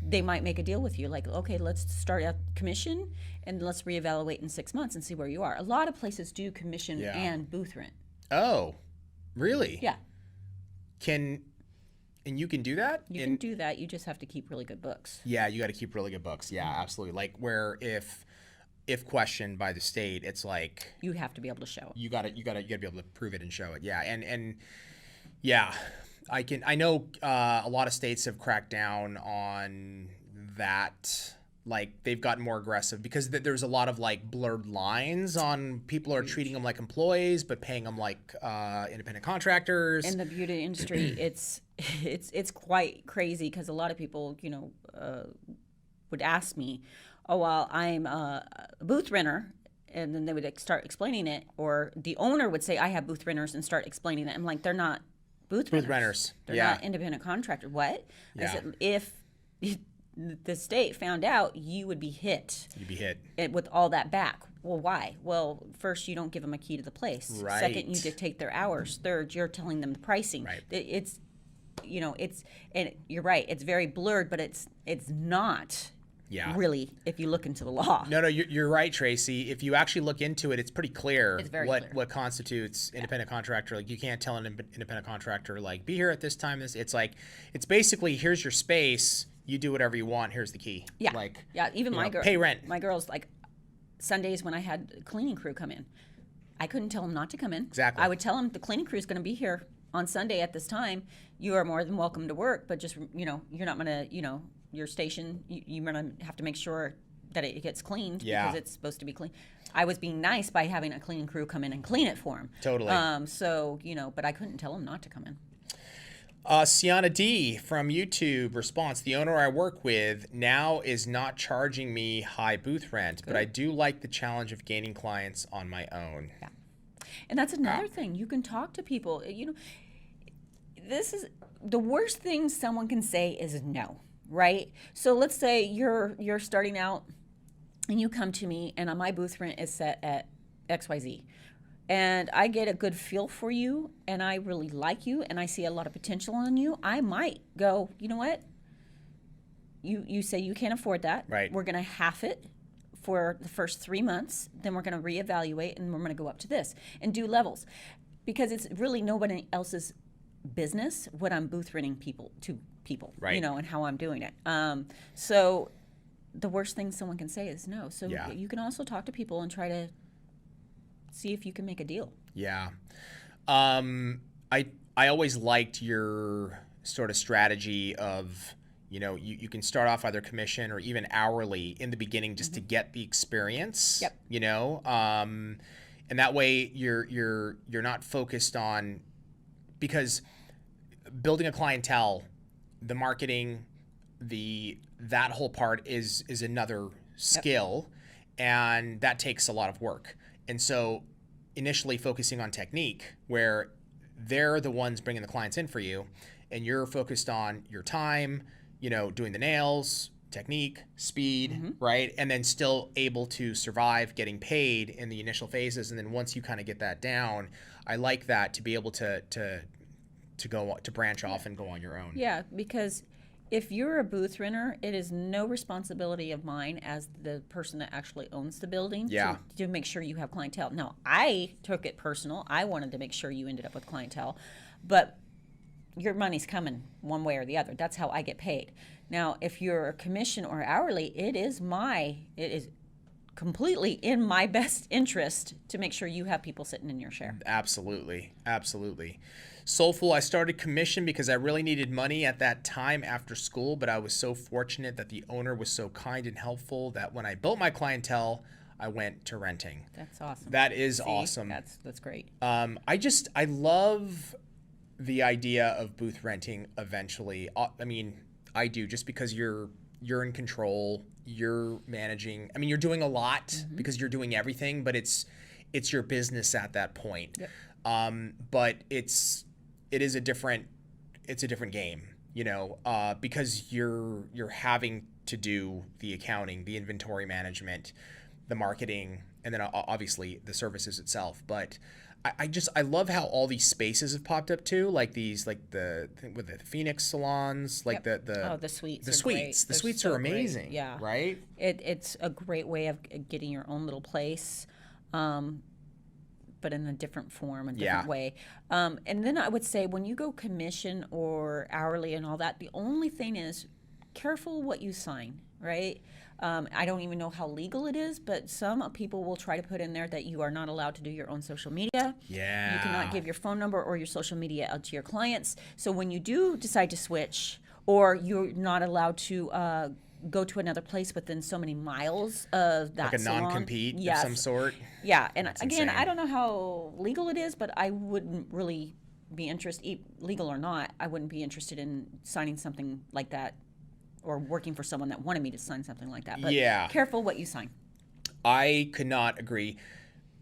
Speaker 2: they might make a deal with you like, okay, let's start at commission and let's reevaluate in 6 months and see where you are. A lot of places do commission and booth rent.
Speaker 1: Oh, really?
Speaker 2: Yeah.
Speaker 1: And you can do that?
Speaker 2: You can do that. You just have to keep really good books.
Speaker 1: Yeah, you got to keep really good books. Yeah, absolutely. Like where if questioned by the state, it's like
Speaker 2: you have to be able to show it.
Speaker 1: You got to be able to prove it and show it. Yeah, and yeah, I know a lot of states have cracked down on that. Like they've gotten more aggressive because there's a lot of like blurred lines on people are treating them like employees but paying them like independent contractors.
Speaker 2: In the beauty industry, it's quite crazy because a lot of people would ask me, oh, well, I'm a booth renter, and then they would start explaining it, or the owner would say, I have booth renters, and start explaining it. I'm like, they're not booth renters. They're not independent contractors. What? Yeah. I said, if the state found out, you would be hit. You'd be hit. With all that back. Well, why? Well, first, you don't give them a key to the place.
Speaker 1: Right.
Speaker 2: Second, you dictate their hours. Third, you're telling them the pricing.
Speaker 1: Right.
Speaker 2: you know, and you're right, it's very blurred, but it's not really, if you look into the law.
Speaker 1: No, you're right, Tracy. If you actually look into it, it's pretty clear what constitutes independent contractor. Like, you can't tell an independent contractor, like, be here at this time. It's like, it's basically, here's your space. You do whatever you want. Here's the key.
Speaker 2: Yeah.
Speaker 1: Like,
Speaker 2: Even my girl,
Speaker 1: pay rent.
Speaker 2: My girls, like, Sundays when I had a cleaning crew come in, I couldn't tell them not to come in.
Speaker 1: Exactly.
Speaker 2: I would tell them the cleaning crew is going to be here on Sunday at this time. You are more than welcome to work, but just, you're not going to, your station, you're going to have to make sure that it gets cleaned because it's supposed to be clean. I was being nice by having a cleaning crew come in and clean it for them.
Speaker 1: Totally.
Speaker 2: So, but I couldn't tell them not to come in.
Speaker 1: Sienna D from YouTube response: the owner I work with now is not charging me high booth rent, but I do like the challenge of gaining clients on my own.
Speaker 2: Yeah. And that's another thing. You can talk to people. This is the worst thing someone can say is no, right? So let's say you're starting out and you come to me and my booth rent is set at XYZ. And I get a good feel for you, and I really like you, and I see a lot of potential in you. I might go, you know what? You say you can't afford that.
Speaker 1: Right.
Speaker 2: We're going to half it for the first 3 months. Then we're going to reevaluate, and we're going to go up to this and do levels. Because it's really nobody else's business what I'm booth renting people,
Speaker 1: right.
Speaker 2: And how I'm doing it. So the worst thing someone can say is no. So you can also talk to people and try to see if you can make a deal.
Speaker 1: Yeah. I always liked your sort of strategy of, you can start off either commission or even hourly in the beginning just to get the experience.
Speaker 2: Yep.
Speaker 1: And that way you're not focused on, because building a clientele, the marketing, that whole part is another skill, and that takes a lot of work. And so initially focusing on technique, where they're the ones bringing the clients in for you, and you're focused on your time, doing the nails, technique, speed, right? And then still able to survive getting paid in the initial phases. And then once you kind of get that down, I like that, to be able to branch off and go on your own.
Speaker 2: Yeah, because if you're a booth renter, it is no responsibility of mine as the person that actually owns the building to make sure you have clientele. Now, I took it personal. I wanted to make sure you ended up with clientele, but your money's coming one way or the other. That's how I get paid. Now, if you're a commission or hourly, it is completely in my best interest to make sure you have people sitting in your chair.
Speaker 1: Absolutely. Soulful: I started commission because I really needed money at that time after school, but I was so fortunate that the owner was so kind and helpful that when I built my clientele, I went to renting.
Speaker 2: That's awesome.
Speaker 1: That is awesome.
Speaker 2: That's great.
Speaker 1: I love the idea of booth renting eventually. I mean, I do, just because you're in control, you're managing. I mean, you're doing a lot because you're doing everything, but it's your business at that point.
Speaker 2: Yep.
Speaker 1: But it is a different game, because you're having to do the accounting, the inventory management, the marketing, and then obviously the services itself. But I love how all these spaces have popped up too, like these, like the Phoenix salons, like the
Speaker 2: suites.
Speaker 1: The suites. The suites are amazing.
Speaker 2: Great. Yeah.
Speaker 1: Right?
Speaker 2: It's a great way of getting your own little place. But in a different form, a different way. And then I would say when you go commission or hourly and all that, the only thing is careful what you sign, right? I don't even know how legal it is, but some people will try to put in there that you are not allowed to do your own social media.
Speaker 1: Yeah.
Speaker 2: You cannot give your phone number or your social media out to your clients. So when you do decide to switch, or you're not allowed to go to another place within so many miles of that salon.
Speaker 1: Like a non-compete of some sort?
Speaker 2: Yeah, and
Speaker 1: That's
Speaker 2: again,
Speaker 1: insane.
Speaker 2: I don't know how legal it is, but I wouldn't really be interested, legal or not, I wouldn't be interested in signing something like that or working for someone that wanted me to sign something like that. But careful what you sign.
Speaker 1: I could not agree.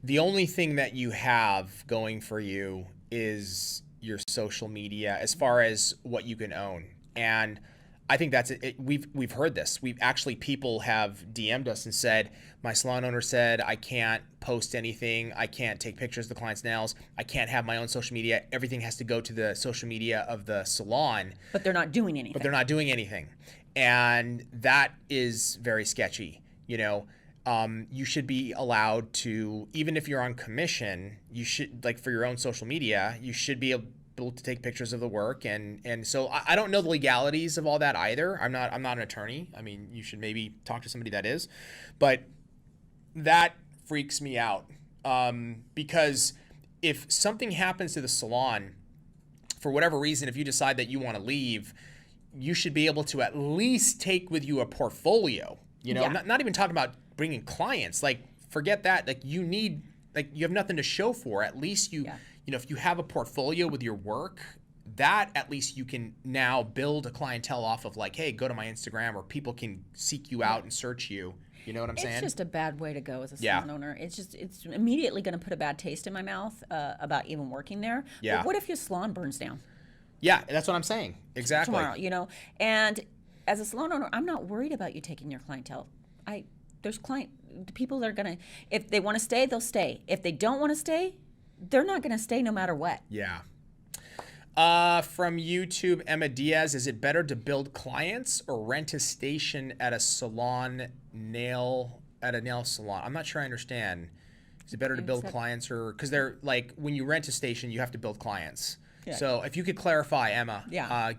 Speaker 1: The only thing that you have going for you is your social media as far as what you can own. And I think that's it. We've heard this. We've actually, people have DM'd us and said, my salon owner said I can't post anything. I can't take pictures of the client's nails. I can't have my own social media. Everything has to go to the social media of the salon.
Speaker 2: But they're not doing anything.
Speaker 1: But they're not doing anything. And that is very sketchy. You should be allowed to, even if you're on commission, you should, like for your own social media, you should be able to take pictures of the work. And so I don't know the legalities of all that either. I'm not an attorney. I mean, you should maybe talk to somebody that is, but that freaks me out. Because if something happens to the salon, for whatever reason, if you decide that you want to leave, you should be able to at least take with you a portfolio,
Speaker 2: Yeah.
Speaker 1: not even talking about bringing clients, like forget that. Like you have nothing to show for. At least if you have a portfolio with your work, that at least you can now build a clientele off of, like, hey, go to my Instagram, or people can seek you out and search you. You know what I'm saying?
Speaker 2: It's just a bad way to go as a salon owner. It's immediately going to put a bad taste in my mouth about even working there.
Speaker 1: Yeah.
Speaker 2: But what if your salon burns down?
Speaker 1: Yeah, that's what I'm saying. Exactly.
Speaker 2: Tomorrow, and as a salon owner, I'm not worried about you taking your clientele. There's people that are gonna, if they want to stay, they'll stay. If they don't want to stay, they're not gonna stay no matter what.
Speaker 1: Yeah. From YouTube, Emma Diaz, is it better to build clients or rent a station at a nail salon? I'm not sure I understand. Is it better to build clients, or because they're like, when you rent a station, you have to build clients. Yeah. So if you could clarify, Emma,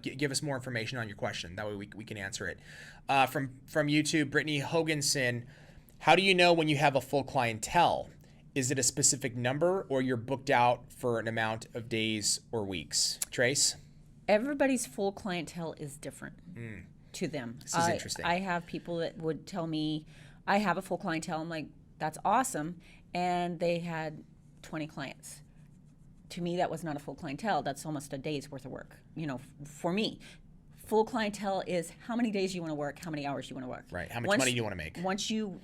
Speaker 1: give us more information on your question. That way we can answer it. From YouTube, Brittany Hoganson, how do you know when you have a full clientele? Is it a specific number, or you're booked out for an amount of days or weeks? Trace?
Speaker 2: Everybody's full clientele is different to them.
Speaker 1: This is interesting.
Speaker 2: I have people that would tell me, I have a full clientele. I'm like, that's awesome. And they had 20 clients. To me, that was not a full clientele. That's almost a day's worth of work. For me, full clientele is how many days you want to work, how many hours you want to work.
Speaker 1: Right. How much money do you want to make?
Speaker 2: Once you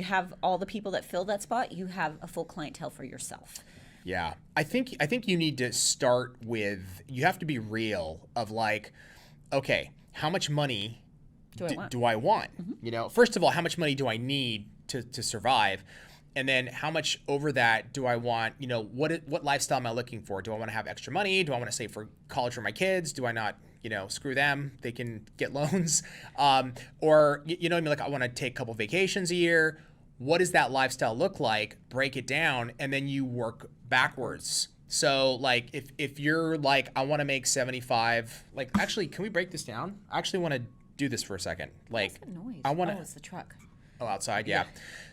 Speaker 2: have all the people that fill that spot, you have a full clientele for yourself.
Speaker 1: Yeah. I think you need to start with, you have to be real of like, okay, how much money do I want? Mm-hmm. First of all, how much money do I need to survive? And then how much over that do I want? What lifestyle am I looking for? Do I want to have extra money? Do I want to save for college for my kids? Do I not, screw them? They can get loans. Or, what I mean? Like, I want to take a couple vacations a year. What does that lifestyle look like? Break it down, and then you work backwards. So like, if you're like, I want to make 75, like, actually, can we break this down? I actually want to do this for a second. Like,
Speaker 2: what's that noise?
Speaker 1: I want to.
Speaker 2: Oh, it's the truck.
Speaker 1: Oh, outside, yeah.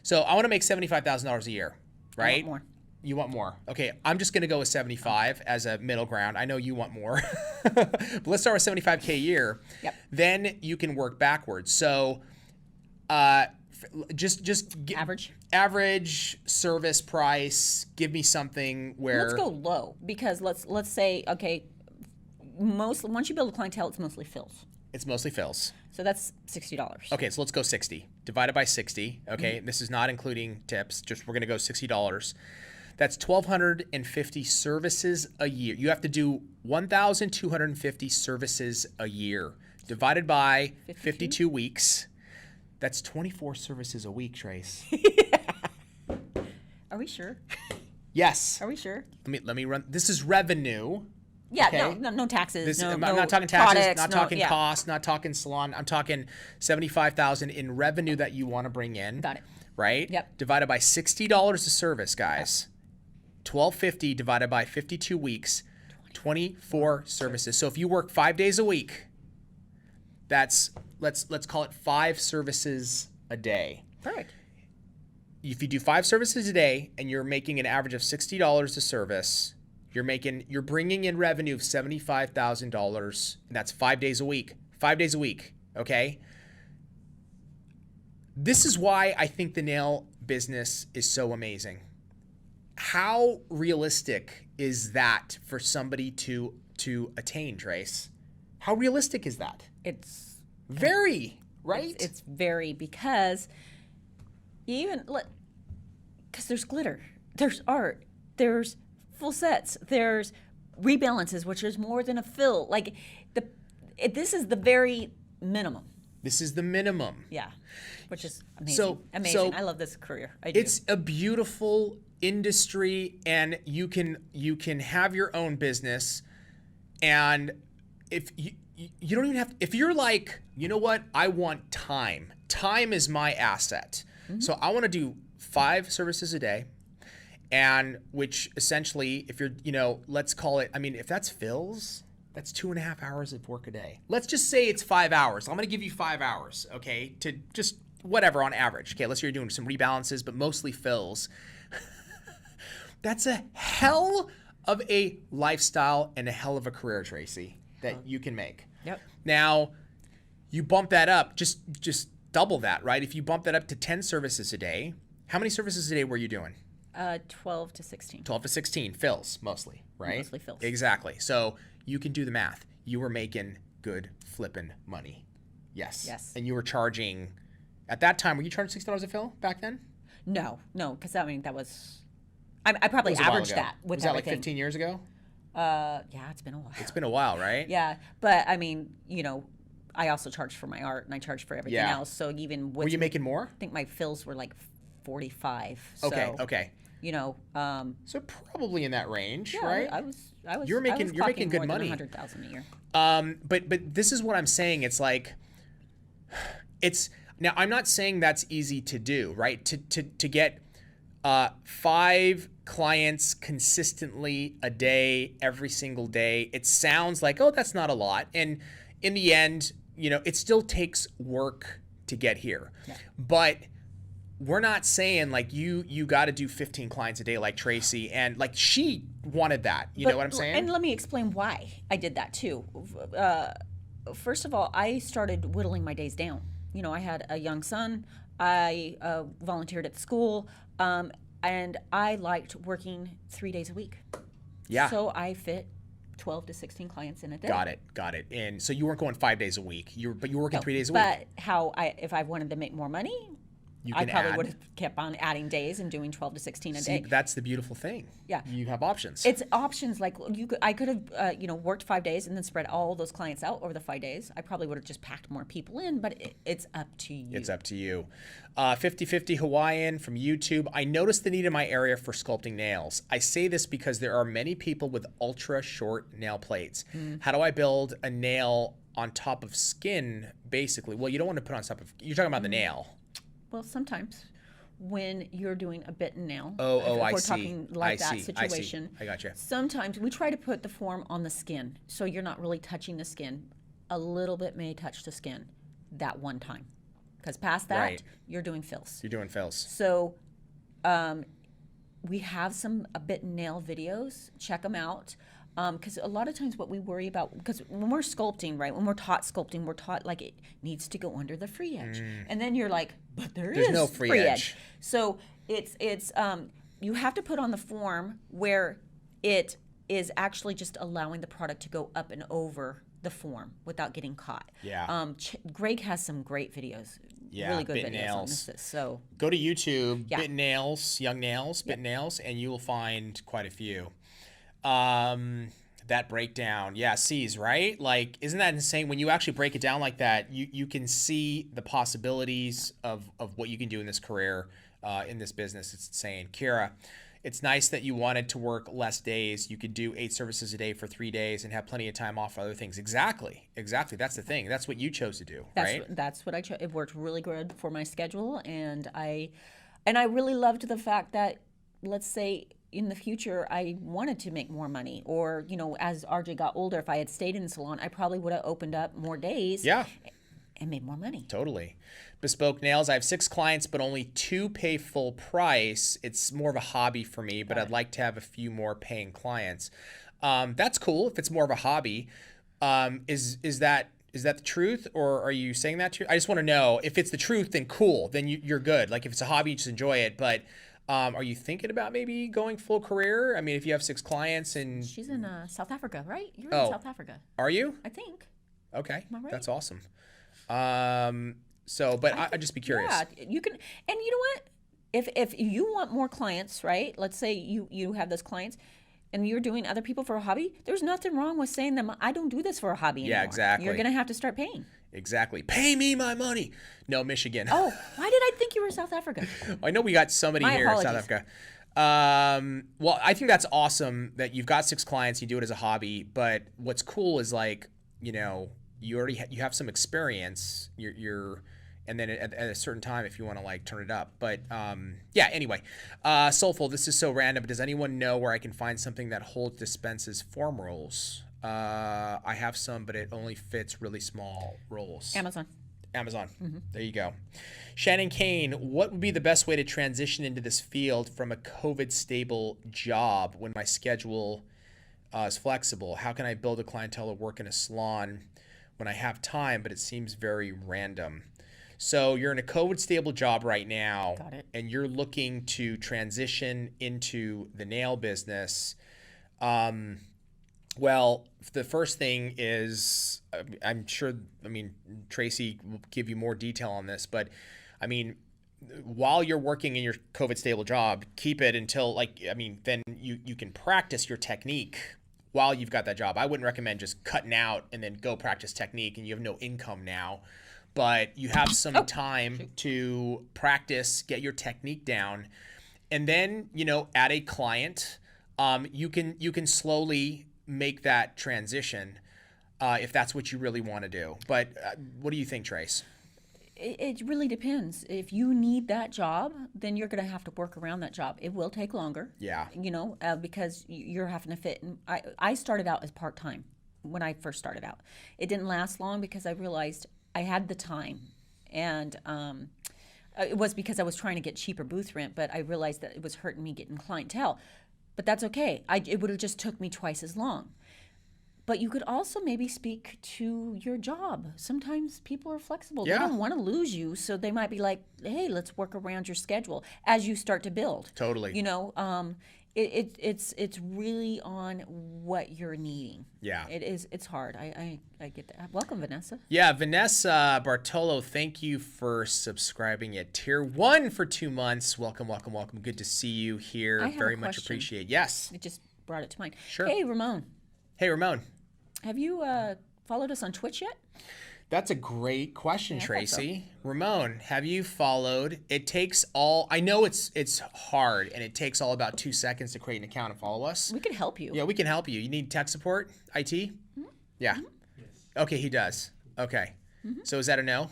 Speaker 1: So I want to make $75,000 a year, right?
Speaker 2: I want more.
Speaker 1: You want more. Okay, I'm just going to go with 75 as a middle ground. I know you want more. But let's start with 75K a year.
Speaker 2: Yep.
Speaker 1: Then you can work backwards. So just average service price. Give me something where...
Speaker 2: Let's go low, because let's say, okay, once you build a clientele, it's mostly fills.
Speaker 1: It's mostly fills.
Speaker 2: So that's $60.
Speaker 1: Okay, so let's go 60. Divided by 60. Okay, This is not including tips. Just we're going to go $60. That's 1,250 services a year. You have to do 1,250 services a year. Divided by 52 weeks. That's 24 services a week, Trace.
Speaker 2: Are we sure?
Speaker 1: Yes.
Speaker 2: Are we sure?
Speaker 1: Let me run. This is revenue.
Speaker 2: Yeah,
Speaker 1: okay.
Speaker 2: no taxes.
Speaker 1: I'm
Speaker 2: no
Speaker 1: not talking taxes,
Speaker 2: products,
Speaker 1: not talking costs, not talking salon. I'm talking $75,000 in revenue that you want to bring in.
Speaker 2: Got it.
Speaker 1: Right?
Speaker 2: Yep.
Speaker 1: Divided by $60 a service, guys. $1,250 divided by 52 weeks, 24 services. So if you work 5 days a week, that's let's call it 5 services a day.
Speaker 2: Perfect.
Speaker 1: If you do 5 services a day and you're making an average of $60 a service, you're bringing in revenue of $75,000, and that's 5 days a week. 5 days a week, okay? This is why I think the nail business is so amazing. How realistic is that for somebody to attain, Trace? How realistic is that?
Speaker 2: It's
Speaker 1: very, right?
Speaker 2: It's very, because there's glitter, there's art, there's full sets, there's rebalances, which is more than a fill. Like this is the very minimum.
Speaker 1: This is the minimum.
Speaker 2: Yeah, which is amazing.
Speaker 1: So
Speaker 2: Amazing. I love this career. I do.
Speaker 1: It's a beautiful industry, and you can have your own business, and if you don't even have, if you're like, you know what, I want time. Time is my asset. So I want to do 5 services a day, and which essentially, if you're, let's call it, I mean, if that's Phil's, that's 2.5 hours of work a day. Let's just say it's 5 hours. I'm going to give you 5 hours, okay, to just whatever on average. Okay, let's say you're doing some rebalances, but mostly fills. That's a hell of a lifestyle and a hell of a career, Tracy, that you can make.
Speaker 2: Yep.
Speaker 1: Now, you bump that up, just double that, right? If you bump that up to 10 services a day, how many services a day were you doing?
Speaker 2: 12 to 16.
Speaker 1: 12 to 16, fills mostly, right?
Speaker 2: Mostly fills.
Speaker 1: Exactly. So you can do the math. You were making good flipping money. Yes.
Speaker 2: Yes.
Speaker 1: And you were charging, at that time, were you charging $60 a fill back then?
Speaker 2: No, because I mean, that was, I probably
Speaker 1: It was a while
Speaker 2: averaged
Speaker 1: ago.
Speaker 2: that with
Speaker 1: Was that
Speaker 2: everything.
Speaker 1: like 15 years ago?
Speaker 2: Yeah, it's been a while.
Speaker 1: It's been a while, right?
Speaker 2: Yeah, but I mean, I also charged for my art and I charged for everything
Speaker 1: Yeah.
Speaker 2: else. So even with,
Speaker 1: Were you making more?
Speaker 2: I think my fills were like 45. So,
Speaker 1: Okay. So probably in that range,
Speaker 2: yeah,
Speaker 1: right?
Speaker 2: I was.
Speaker 1: You're making
Speaker 2: clocking
Speaker 1: good
Speaker 2: more
Speaker 1: money.
Speaker 2: Than $100,000 a year.
Speaker 1: But this is what I'm saying. It's like, now I'm not saying that's easy to do, right? To get 5 clients consistently a day, every single day. It sounds like, oh, that's not a lot. And in the end, it still takes work to get here.
Speaker 2: Yeah.
Speaker 1: But we're not saying like you got to do 15 clients a day like Tracy, and like she wanted that. You know what I'm saying?
Speaker 2: And let me explain why I did that too. First of all, I started whittling my days down. I had a young son. I volunteered at the school, and I liked working 3 days a week.
Speaker 1: Yeah.
Speaker 2: So I fit 12 to 16 clients in a day.
Speaker 1: Got it. And so you weren't going 5 days a week. You were working 3 days a week.
Speaker 2: But if I wanted to make more money, I probably would have kept on adding days and doing 12 to 16 a day.
Speaker 1: That's the beautiful thing.
Speaker 2: Yeah.
Speaker 1: You have options.
Speaker 2: It's options. Like I could have, worked 5 days and then spread all those clients out over the 5 days. I probably would have just packed more people in, but it's up to you.
Speaker 1: It's up to you. 50/50 Hawaiian from YouTube. I noticed the need in my area for sculpting nails. I say this because there are many people with ultra short nail plates. How do I build a nail on top of skin, basically? Well, you don't want to put on top of, you're talking about the nail.
Speaker 2: Well, sometimes when you're doing a bitten nail,
Speaker 1: if
Speaker 2: we're
Speaker 1: I see.
Speaker 2: talking like
Speaker 1: I
Speaker 2: that
Speaker 1: see.
Speaker 2: situation,
Speaker 1: I gotcha.
Speaker 2: Sometimes we try to put the form on the skin, so you're not really touching the skin. A little bit may touch the skin that one time, because past that,
Speaker 1: Right.
Speaker 2: you're doing fills.
Speaker 1: You're doing fills.
Speaker 2: So we have some bitten nail videos. Check them out. Because a lot of times what we worry about, because when we're sculpting, right, when we're taught sculpting, we're taught like it needs to go under the free edge. And then you're like, but there's
Speaker 1: no free edge.
Speaker 2: So it's you have to put on the form where it is actually just allowing the product to go up and over the form without getting caught.
Speaker 1: Yeah.
Speaker 2: Greg has some great videos.
Speaker 1: Yeah,
Speaker 2: really good
Speaker 1: bitten
Speaker 2: videos on
Speaker 1: nails.
Speaker 2: this. So
Speaker 1: Go to YouTube,
Speaker 2: Yeah.
Speaker 1: bitten nails, young nails, bitten nails, and you will find quite a few. That breakdown, yeah, C's, right? Like, isn't that insane? When you actually break it down like that, you can see the possibilities of what you can do in this career, in this business. It's insane. Kira, it's nice that you wanted to work less days. You could do 8 services a day for 3 days and have plenty of time off for other things. Exactly. That's the thing. That's what you chose to do, right?
Speaker 2: That's what I chose. It worked really good for my schedule, and I really loved the fact that, let's say, in the future, I wanted to make more money, or as RJ got older, if I had stayed in the salon, I probably would have opened up more days.
Speaker 1: Yeah.
Speaker 2: And made more money.
Speaker 1: Totally. Bespoke nails. I have 6 clients, but only 2 pay full price. It's more of a hobby for me, but I'd like to have a few more paying clients. That's cool if it's more of a hobby. Is that the truth, or are you saying that to? I just want to know if it's the truth. Then cool. Then you're good. Like if it's a hobby, you just enjoy it. But are you thinking about maybe going full career? I mean, if you have 6 clients and
Speaker 2: She's in South Africa, right? You're
Speaker 1: Oh.
Speaker 2: in South Africa,
Speaker 1: are you?
Speaker 2: I think.
Speaker 1: Okay,
Speaker 2: Am I right?
Speaker 1: that's awesome. But I'd just be curious.
Speaker 2: Yeah, you can, and you know what? If you want more clients, right? Let's say you have those clients, and you're doing other people for a hobby. There's nothing wrong with saying them. I don't do this for a hobby anymore.
Speaker 1: Yeah, exactly.
Speaker 2: You're gonna have to start paying.
Speaker 1: Exactly. Pay me my money. No, Michigan.
Speaker 2: Oh, why did I think you were South Africa?
Speaker 1: I know we got somebody
Speaker 2: My
Speaker 1: here in South
Speaker 2: apologies.
Speaker 1: Africa. Well, I think that's awesome that you've got 6 clients, you do it as a hobby. But what's cool is like, you know, you already you have some experience. You're and then at a certain time, if you want to like turn it up. But yeah. Anyway, Soulful. This is so random. But does anyone know where I can find something that holds dispenses form rolls? I have some, but it only fits really small rolls.
Speaker 2: Amazon.
Speaker 1: There you go. Shannon Kane, what would be the best way to transition into this field from a COVID stable job when my schedule is flexible? How can I build a clientele or work in a salon when I have time, but it seems very random? So you're in a COVID stable job right now.
Speaker 2: Got it.
Speaker 1: And you're looking to transition into the nail business. Well, the first thing is, I'm sure, I mean, Tracy will give you more detail on this, but I mean, while you're working in your COVID stable job, keep it until then you can practice your technique while you've got that job. I wouldn't recommend just cutting out and then go practice technique and you have no income now, but you have some time to practice, get your technique down, and then, you know, add a client. You can slowly make that transition if that's what you really want to do. But what do you think, Trace?
Speaker 2: It really depends. If you need that job, then you're going to have to work around that job. It will take longer.
Speaker 1: Yeah.
Speaker 2: You know, because you're having to fit. And I started out as part-time when I first started out. It didn't last long because I realized I had the time. And it was because I was trying to get cheaper booth rent, but I realized that it was hurting me getting clientele. But that's okay. It would have just took me twice as long. But you could also maybe speak to your job. Sometimes people are flexible.
Speaker 1: Yeah.
Speaker 2: They don't want to lose you, so they might be like, hey, let's work around your schedule as you start to build.
Speaker 1: Totally.
Speaker 2: You know, it's really on what you're needing.
Speaker 1: Yeah.
Speaker 2: It's hard. I get that. Welcome, Vanessa.
Speaker 1: Yeah, Vanessa Bartolo, thank you for subscribing at Tier 1 for 2 months. Welcome. Good to see you here.
Speaker 2: I have
Speaker 1: Very
Speaker 2: a
Speaker 1: much
Speaker 2: question.
Speaker 1: appreciate. Yes.
Speaker 2: It just brought it to mind.
Speaker 1: Sure.
Speaker 2: Hey, Ramon.
Speaker 1: Hey, Ramon.
Speaker 2: Have you followed us on Twitch yet?
Speaker 1: That's a great question,
Speaker 2: I thought
Speaker 1: Tracy. Ramon, have you followed? It takes all, I know it's hard and it takes all about 2 seconds to create an account and follow us.
Speaker 2: We can help you.
Speaker 1: Yeah, we can help you. You need tech support? IT? Mm-hmm. Yeah. Mm-hmm.
Speaker 3: Yes.
Speaker 1: Okay, he does. Okay. Mm-hmm. So is that a no?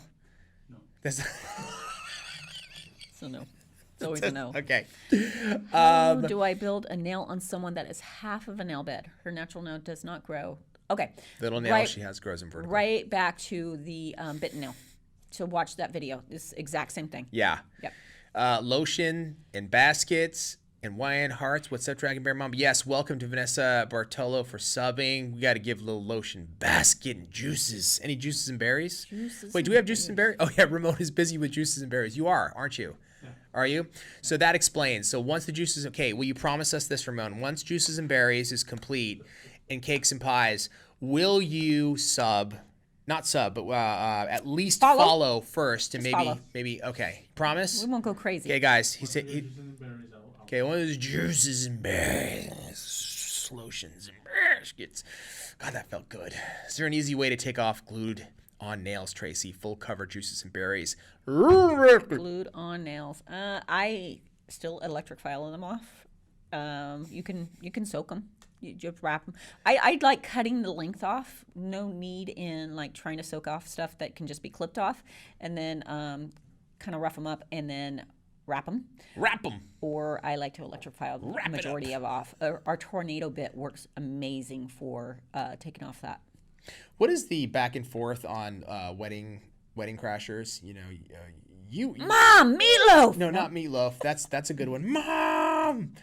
Speaker 3: No.
Speaker 1: That's
Speaker 2: So no. It's always a no.
Speaker 1: Okay.
Speaker 2: How do I build a nail on someone that is half of a nail bed? Her natural nail does not grow. Okay.
Speaker 1: Little nail she has grows in vertical.
Speaker 2: Right back to the bitten nail. So watch that video. It's exact same thing.
Speaker 1: Yeah.
Speaker 2: Yep.
Speaker 1: Lotion and baskets and YN Hearts. What's up, Dragon Bear Mom? Yes, welcome to Vanessa Bartolo for subbing. We got to give a little lotion basket and juices. Any juices and berries? Wait, do we have juices and berries? Oh, yeah, Ramon is busy with juices and berries. You are, aren't you?
Speaker 3: Yeah.
Speaker 1: Are you? So that explains. So once the juices, okay, will you promise us this, Ramon? Once juices and berries is complete and cakes and pies, will you not sub, but at least follow first and
Speaker 2: Just follow.
Speaker 1: maybe, okay. Promise?
Speaker 2: We won't go crazy.
Speaker 1: Okay, guys, he said,
Speaker 3: Juices and berries, I'll
Speaker 1: okay, one of those juices and berries, lotions and baskets. God, that felt good. Is there an easy way to take off glued on nails, Tracy? Full cover juices and berries.
Speaker 2: Glued on nails. I still electric file them off. You can soak them. You just wrap them. I like cutting the length off. No need in like trying to soak off stuff that can just be clipped off, and then kind of rough them up and then wrap them.
Speaker 1: Wrap them.
Speaker 2: Or I like to electric file the
Speaker 1: Wrap it
Speaker 2: majority of off. Our tornado bit works amazing for taking off that.
Speaker 1: What is the back and forth on wedding crashers? You know,
Speaker 2: Mom, meatloaf.
Speaker 1: No, not meatloaf. That's a good one. Mom.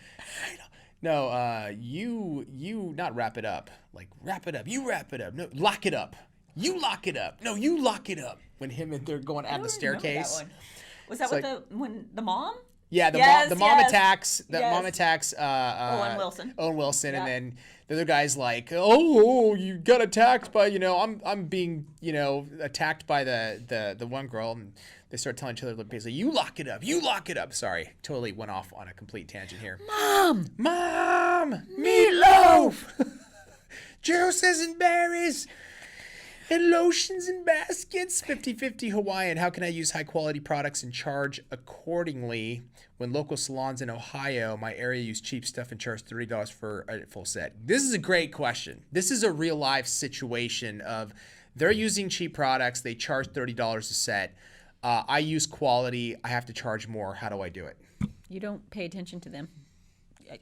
Speaker 1: No, you not wrap it up. Like wrap it up. You wrap it up. No, lock it up. You lock it up. No, you lock it up. When him and they're going at the staircase.
Speaker 2: Was that when the mom?
Speaker 1: Yeah, the
Speaker 2: Yes,
Speaker 1: mom
Speaker 2: yes.
Speaker 1: attacks. The
Speaker 2: Yes.
Speaker 1: mom attacks.
Speaker 2: Owen Wilson.
Speaker 1: Owen Wilson,
Speaker 2: Yeah.
Speaker 1: and then the other guy's like, "Oh, you got attacked by I'm being attacked by the one girl." And they start telling each other basically, "You lock it up. You lock it up." Sorry, totally went off on a complete tangent here.
Speaker 2: Mom,
Speaker 1: Mom, meatloaf, juices and berries. And lotions and baskets, 50/50 Hawaiian. How can I use high quality products and charge accordingly when local salons in Ohio, my area, use cheap stuff and charge $30 for a full set? This is a great question. This is a real life situation of they're using cheap products. They charge $30 a set. I use quality. I have to charge more. How do I do it?
Speaker 2: You don't pay attention to them.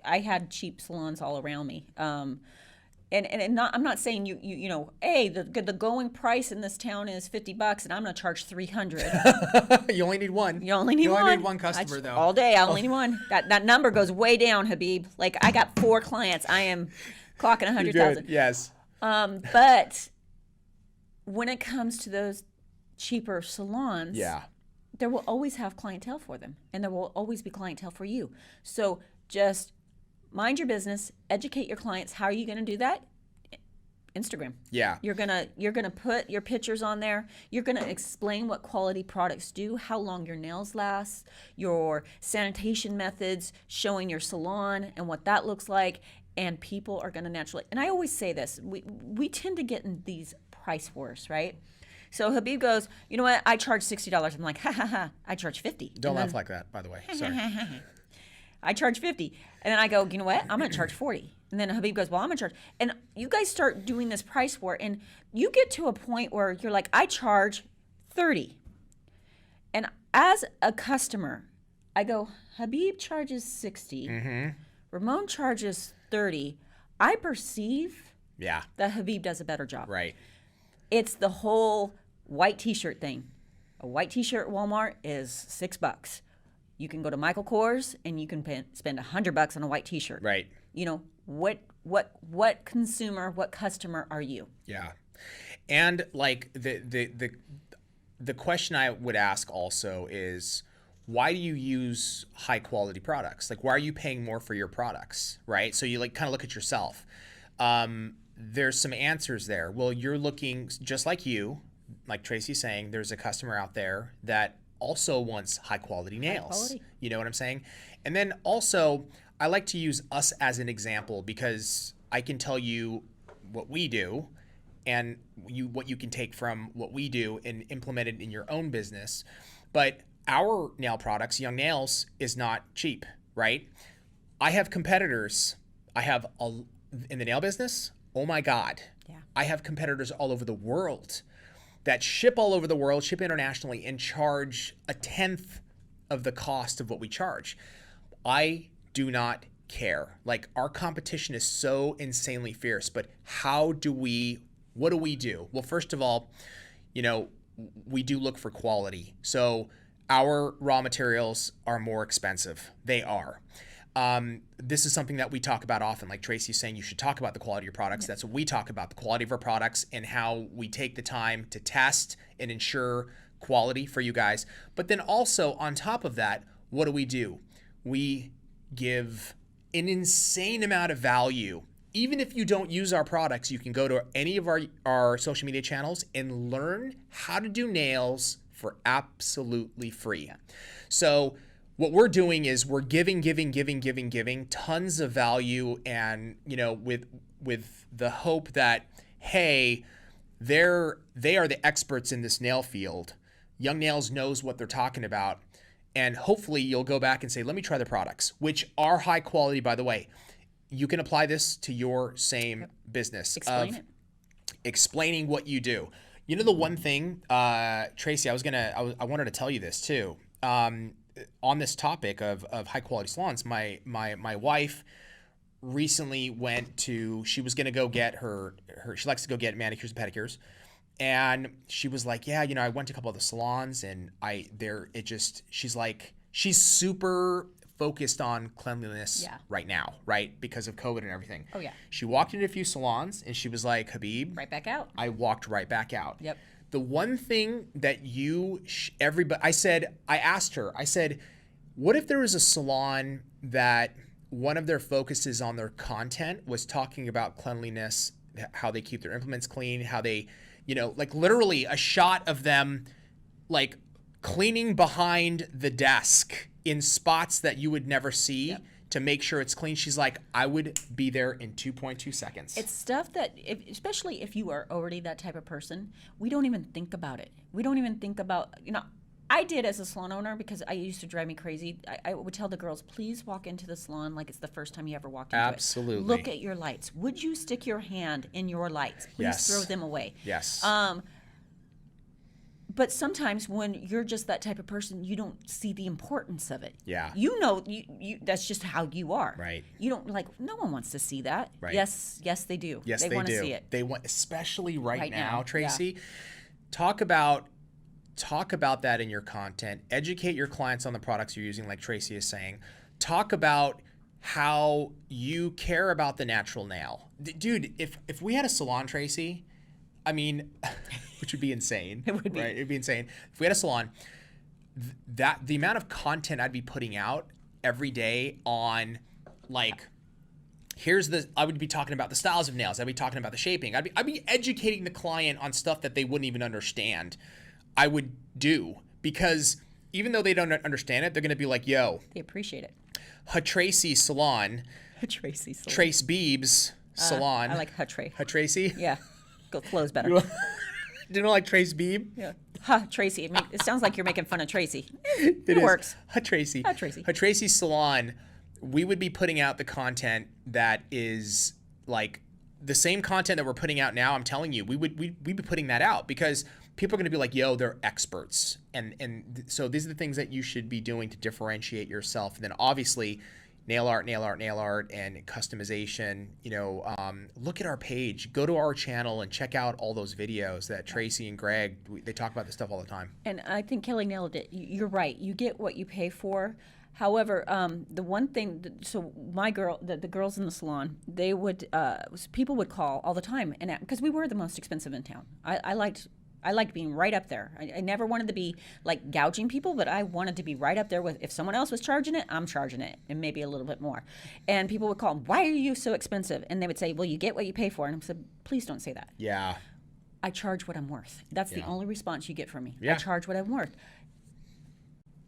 Speaker 2: I had cheap salons all around me. And not, I'm not saying you know, hey, the going price in this town is $50 and I'm going to charge $300.
Speaker 1: You only need one.
Speaker 2: You only need one.
Speaker 1: You only need one customer, though.
Speaker 2: All day, I only need one. That number goes way down, Habib. Like, I got 4 clients. I am clocking 100,000.
Speaker 1: Yes.
Speaker 2: But when it comes to those cheaper salons,
Speaker 1: Yeah.
Speaker 2: there will always have clientele for them, and there will always be clientele for you. So just mind your business, educate your clients. How are you going to do that? Instagram.
Speaker 1: Yeah.
Speaker 2: You're gonna put your pictures on there. You're gonna explain what quality products do, how long your nails last, your sanitation methods, showing your salon and what that looks like, and people are gonna naturally. And I always say this: we tend to get in these price wars, right? So Habib goes, you know what? I charge $60. I'm like, ha ha ha. I charge $50.
Speaker 1: Don't laugh like that, by the way. Sorry.
Speaker 2: I charge $50. And then I go, you know what? I'm going to charge $40. And then Habib goes, well, I'm going to charge. And you guys start doing this price war. And you get to a point where you're like, I charge $30. And as a customer, I go, Habib charges $60.
Speaker 1: Mm-hmm.
Speaker 2: Ramon charges $30. I perceive
Speaker 1: Yeah.
Speaker 2: that Habib does a better job.
Speaker 1: Right.
Speaker 2: It's the whole white t-shirt thing. A white t-shirt at Walmart is $6. You can go to Michael Kors and you can spend $100 on a white t-shirt.
Speaker 1: Right.
Speaker 2: You know, what consumer, what customer are you?
Speaker 1: Yeah. And like the question I would ask also is, why do you use high quality products? Like, why are you paying more for your products? Right. So you like kind of look at yourself. There's some answers there. Well, you're looking just like you, like Tracy's saying, there's a customer out there that also wants high quality nails.
Speaker 2: High quality.
Speaker 1: You know what I'm saying? And then also, I like to use us as an example because I can tell you what we do and what you can take from what we do and implement it in your own business. But our nail products, Young Nails, is not cheap, right? I have competitors. In the nail business, oh my God.
Speaker 2: Yeah.
Speaker 1: I have competitors all over the world that ship all over the world, ship internationally, and charge 1/10 of the cost of what we charge. I do not care. Like, our competition is so insanely fierce, but what do we do? Well, first of all, you know, we do look for quality. So our raw materials are more expensive. They are. This is something that we talk about often. Like Tracy's saying, you should talk about the quality of your products. Yeah. That's what we talk about, the quality of our products and how we take the time to test and ensure quality for you guys. But then also on top of that, what do? We give an insane amount of value. Even if you don't use our products, you can go to any of our social media channels and learn how to do nails for absolutely free. Yeah. So what we're doing is we're giving tons of value, and you know, with the hope that, hey, they are the experts in this nail field. Young Nails knows what they're talking about, and hopefully you'll go back and say, let me try the products, which are high quality, by the way. You can apply this to your same business. Explaining what you do. You know, the one thing, Tracy, I wanted to tell you this too. On this topic of high quality salons, my wife recently she was going to go get she likes to go get manicures and pedicures. And she was like, yeah, you know, I went to a couple of the salons and she's super focused on cleanliness right now, right? Because of COVID and everything.
Speaker 2: Oh yeah.
Speaker 1: She walked into a few salons and she was like, Habib.
Speaker 2: Right back out.
Speaker 1: I walked right back out.
Speaker 2: Yep.
Speaker 1: The one thing that I asked her, what if there was a salon that one of their focuses on their content was talking about cleanliness, how they keep their implements clean, how they, you know, like literally a shot of them like cleaning behind the desk in spots that you would never see, to to make sure it's clean. She's like, I would be there in 2.2 seconds.
Speaker 2: It's stuff that, especially if you are already that type of person, we don't even think about it. We don't even think about, I did as a salon owner because I used to drive me crazy. I would tell the girls, please walk into the salon like it's the first time you ever walked into it.
Speaker 1: Absolutely.
Speaker 2: Look at your lights. Would you stick your hand in your lights? Please
Speaker 1: Yes.
Speaker 2: throw them away.
Speaker 1: Yes.
Speaker 2: But sometimes when you're just that type of person, you don't see the importance of it.
Speaker 1: Yeah.
Speaker 2: You that's just how you are.
Speaker 1: Right.
Speaker 2: You don't no one wants to see that.
Speaker 1: Right.
Speaker 2: Yes, they do.
Speaker 1: Yes,
Speaker 2: they
Speaker 1: do.
Speaker 2: want to see it.
Speaker 1: They want, especially right now,
Speaker 2: now.
Speaker 1: Tracy. Yeah. Talk about that in your content. Educate your clients on the products you're using, like Tracy is saying. Talk about how you care about the natural nail. Dude, if we had a salon, Tracy, I mean, which would be insane.
Speaker 2: It would be.
Speaker 1: Right? It'd be insane. If we had a salon, the amount of content I'd be putting out every day on, like, I would be talking about the styles of nails. I'd be talking about the shaping. I'd be educating the client on stuff that they wouldn't even understand. I would do, because even though they don't understand it, they're going to be like, yo.
Speaker 2: They appreciate it.
Speaker 1: Tracy Salon.
Speaker 2: Tracy Salon.
Speaker 1: Trace Beebs Salon.
Speaker 2: I like Tracy.
Speaker 1: Tracy?
Speaker 2: Yeah. Flows better.
Speaker 1: Do you know, like Trace Beeb?
Speaker 2: Yeah. Tracy. It sounds like you're making fun of Tracy.
Speaker 1: It
Speaker 2: works.
Speaker 1: Tracy.
Speaker 2: Tracy.
Speaker 1: Tracy Salon. We would be putting out the content that is like the same content that we're putting out now. I'm telling you, we'd be putting that out because people are going to be like, yo, they're experts. And so these are the things that you should be doing to differentiate yourself. And then obviously nail art, and customization. Look at our page, go to our channel and check out all those videos that Tracy and Greg, they talk about this stuff all the time.
Speaker 2: And I think Kelly nailed it. You're right. You get what you pay for. However, the one thing, so the girls in the salon, they would, people would call all the time, and because we were the most expensive in town. I liked being right up there. I never wanted to be like gouging people, but I wanted to be right up there with, if someone else was charging it, I'm charging it, and maybe a little bit more. And people would call, why are you so expensive? And they would say, well, you get what you pay for. And I said, please don't say that.
Speaker 1: Yeah.
Speaker 2: I charge what I'm worth. That's the only response you get from me.
Speaker 1: Yeah.
Speaker 2: I charge what I'm worth.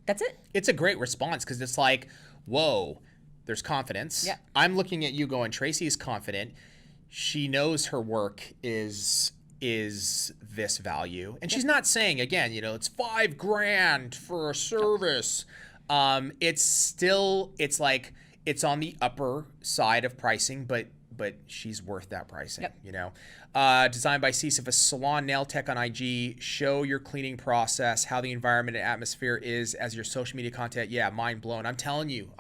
Speaker 2: That's it.
Speaker 1: It's a great response because it's like, whoa, there's confidence.
Speaker 2: Yeah.
Speaker 1: I'm looking at you going, Tracy is confident. She knows her work is this value. And she's not saying, again, it's $5,000 for a service. It's like, it's on the upper side of pricing, but she's worth that pricing, Designed by Cecif, a salon nail tech on IG. Show your cleaning process, how the environment and atmosphere is as your social media content. Yeah, mind blown. I'm telling you,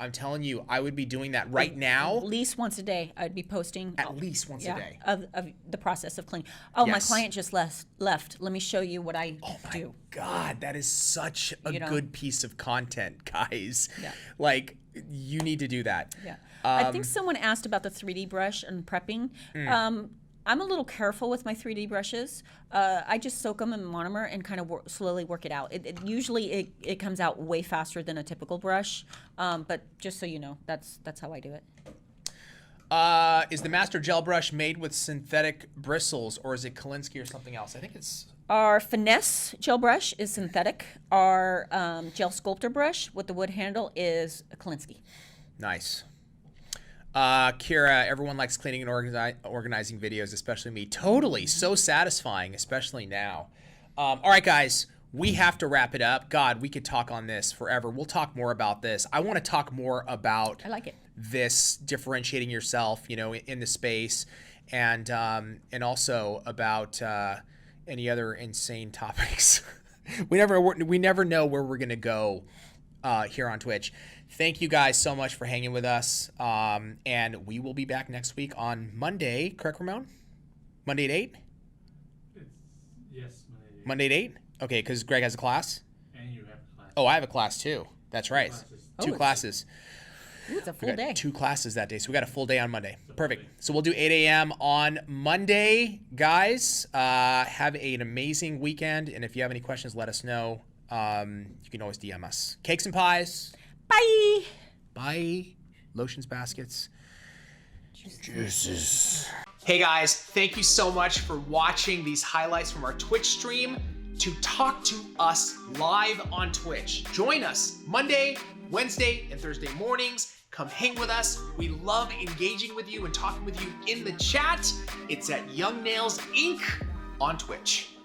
Speaker 1: I would be doing that right now.
Speaker 2: At least once a day, I'd be posting.
Speaker 1: At least once a day.
Speaker 2: Of the process of cleaning. Oh,
Speaker 1: Yes.
Speaker 2: my client just left. Let me show you what I do.
Speaker 1: Oh my God, that is such a good piece of content, guys. Yeah. Like, you need to do that.
Speaker 2: Yeah. I think someone asked about the 3D brush and prepping. I'm a little careful with my 3D brushes. I just soak them in monomer and kind of slowly work it out. Usually it comes out way faster than a typical brush, but just so you know, that's how I do it.
Speaker 1: Is the Master Gel Brush made with synthetic bristles, or is it Kolinsky or something else? I think it's...
Speaker 2: Our Finesse gel brush is synthetic. Our gel sculptor brush with the wood handle is a Kolinsky.
Speaker 1: Nice. Kira, everyone likes cleaning and organizing videos, especially me. Totally. So satisfying, especially now. All right, guys, we have to wrap it up. God, we could talk on this forever. We'll talk more about this. I want to talk more about this differentiating yourself, in the space, and also about any other insane topics. we never know where we're gonna go here on Twitch. Thank you guys so much for hanging with us. And we will be back next week on Monday. Correct, Ramon? Monday at 8?
Speaker 3: Yes,
Speaker 1: Monday at 8? Okay, because Greg has a class?
Speaker 3: And you have a class.
Speaker 1: Oh, I have a class too. That's right. Two classes.
Speaker 2: Ooh, it's a full day.
Speaker 1: 2 classes that day, so we got a full day on Monday. Perfect. So we'll do 8 a.m. on Monday. Guys, have an amazing weekend. And if you have any questions, let us know. You can always DM us. Cakes and pies.
Speaker 2: Bye.
Speaker 1: Bye. Lotions, baskets. Juices. Hey guys, thank you so much for watching these highlights from our Twitch stream. To talk to us live on Twitch, join us Monday, Wednesday, and Thursday mornings,
Speaker 4: Come hang with us. We love engaging with you and talking with you in the chat. It's at Young Nails Inc. on Twitch.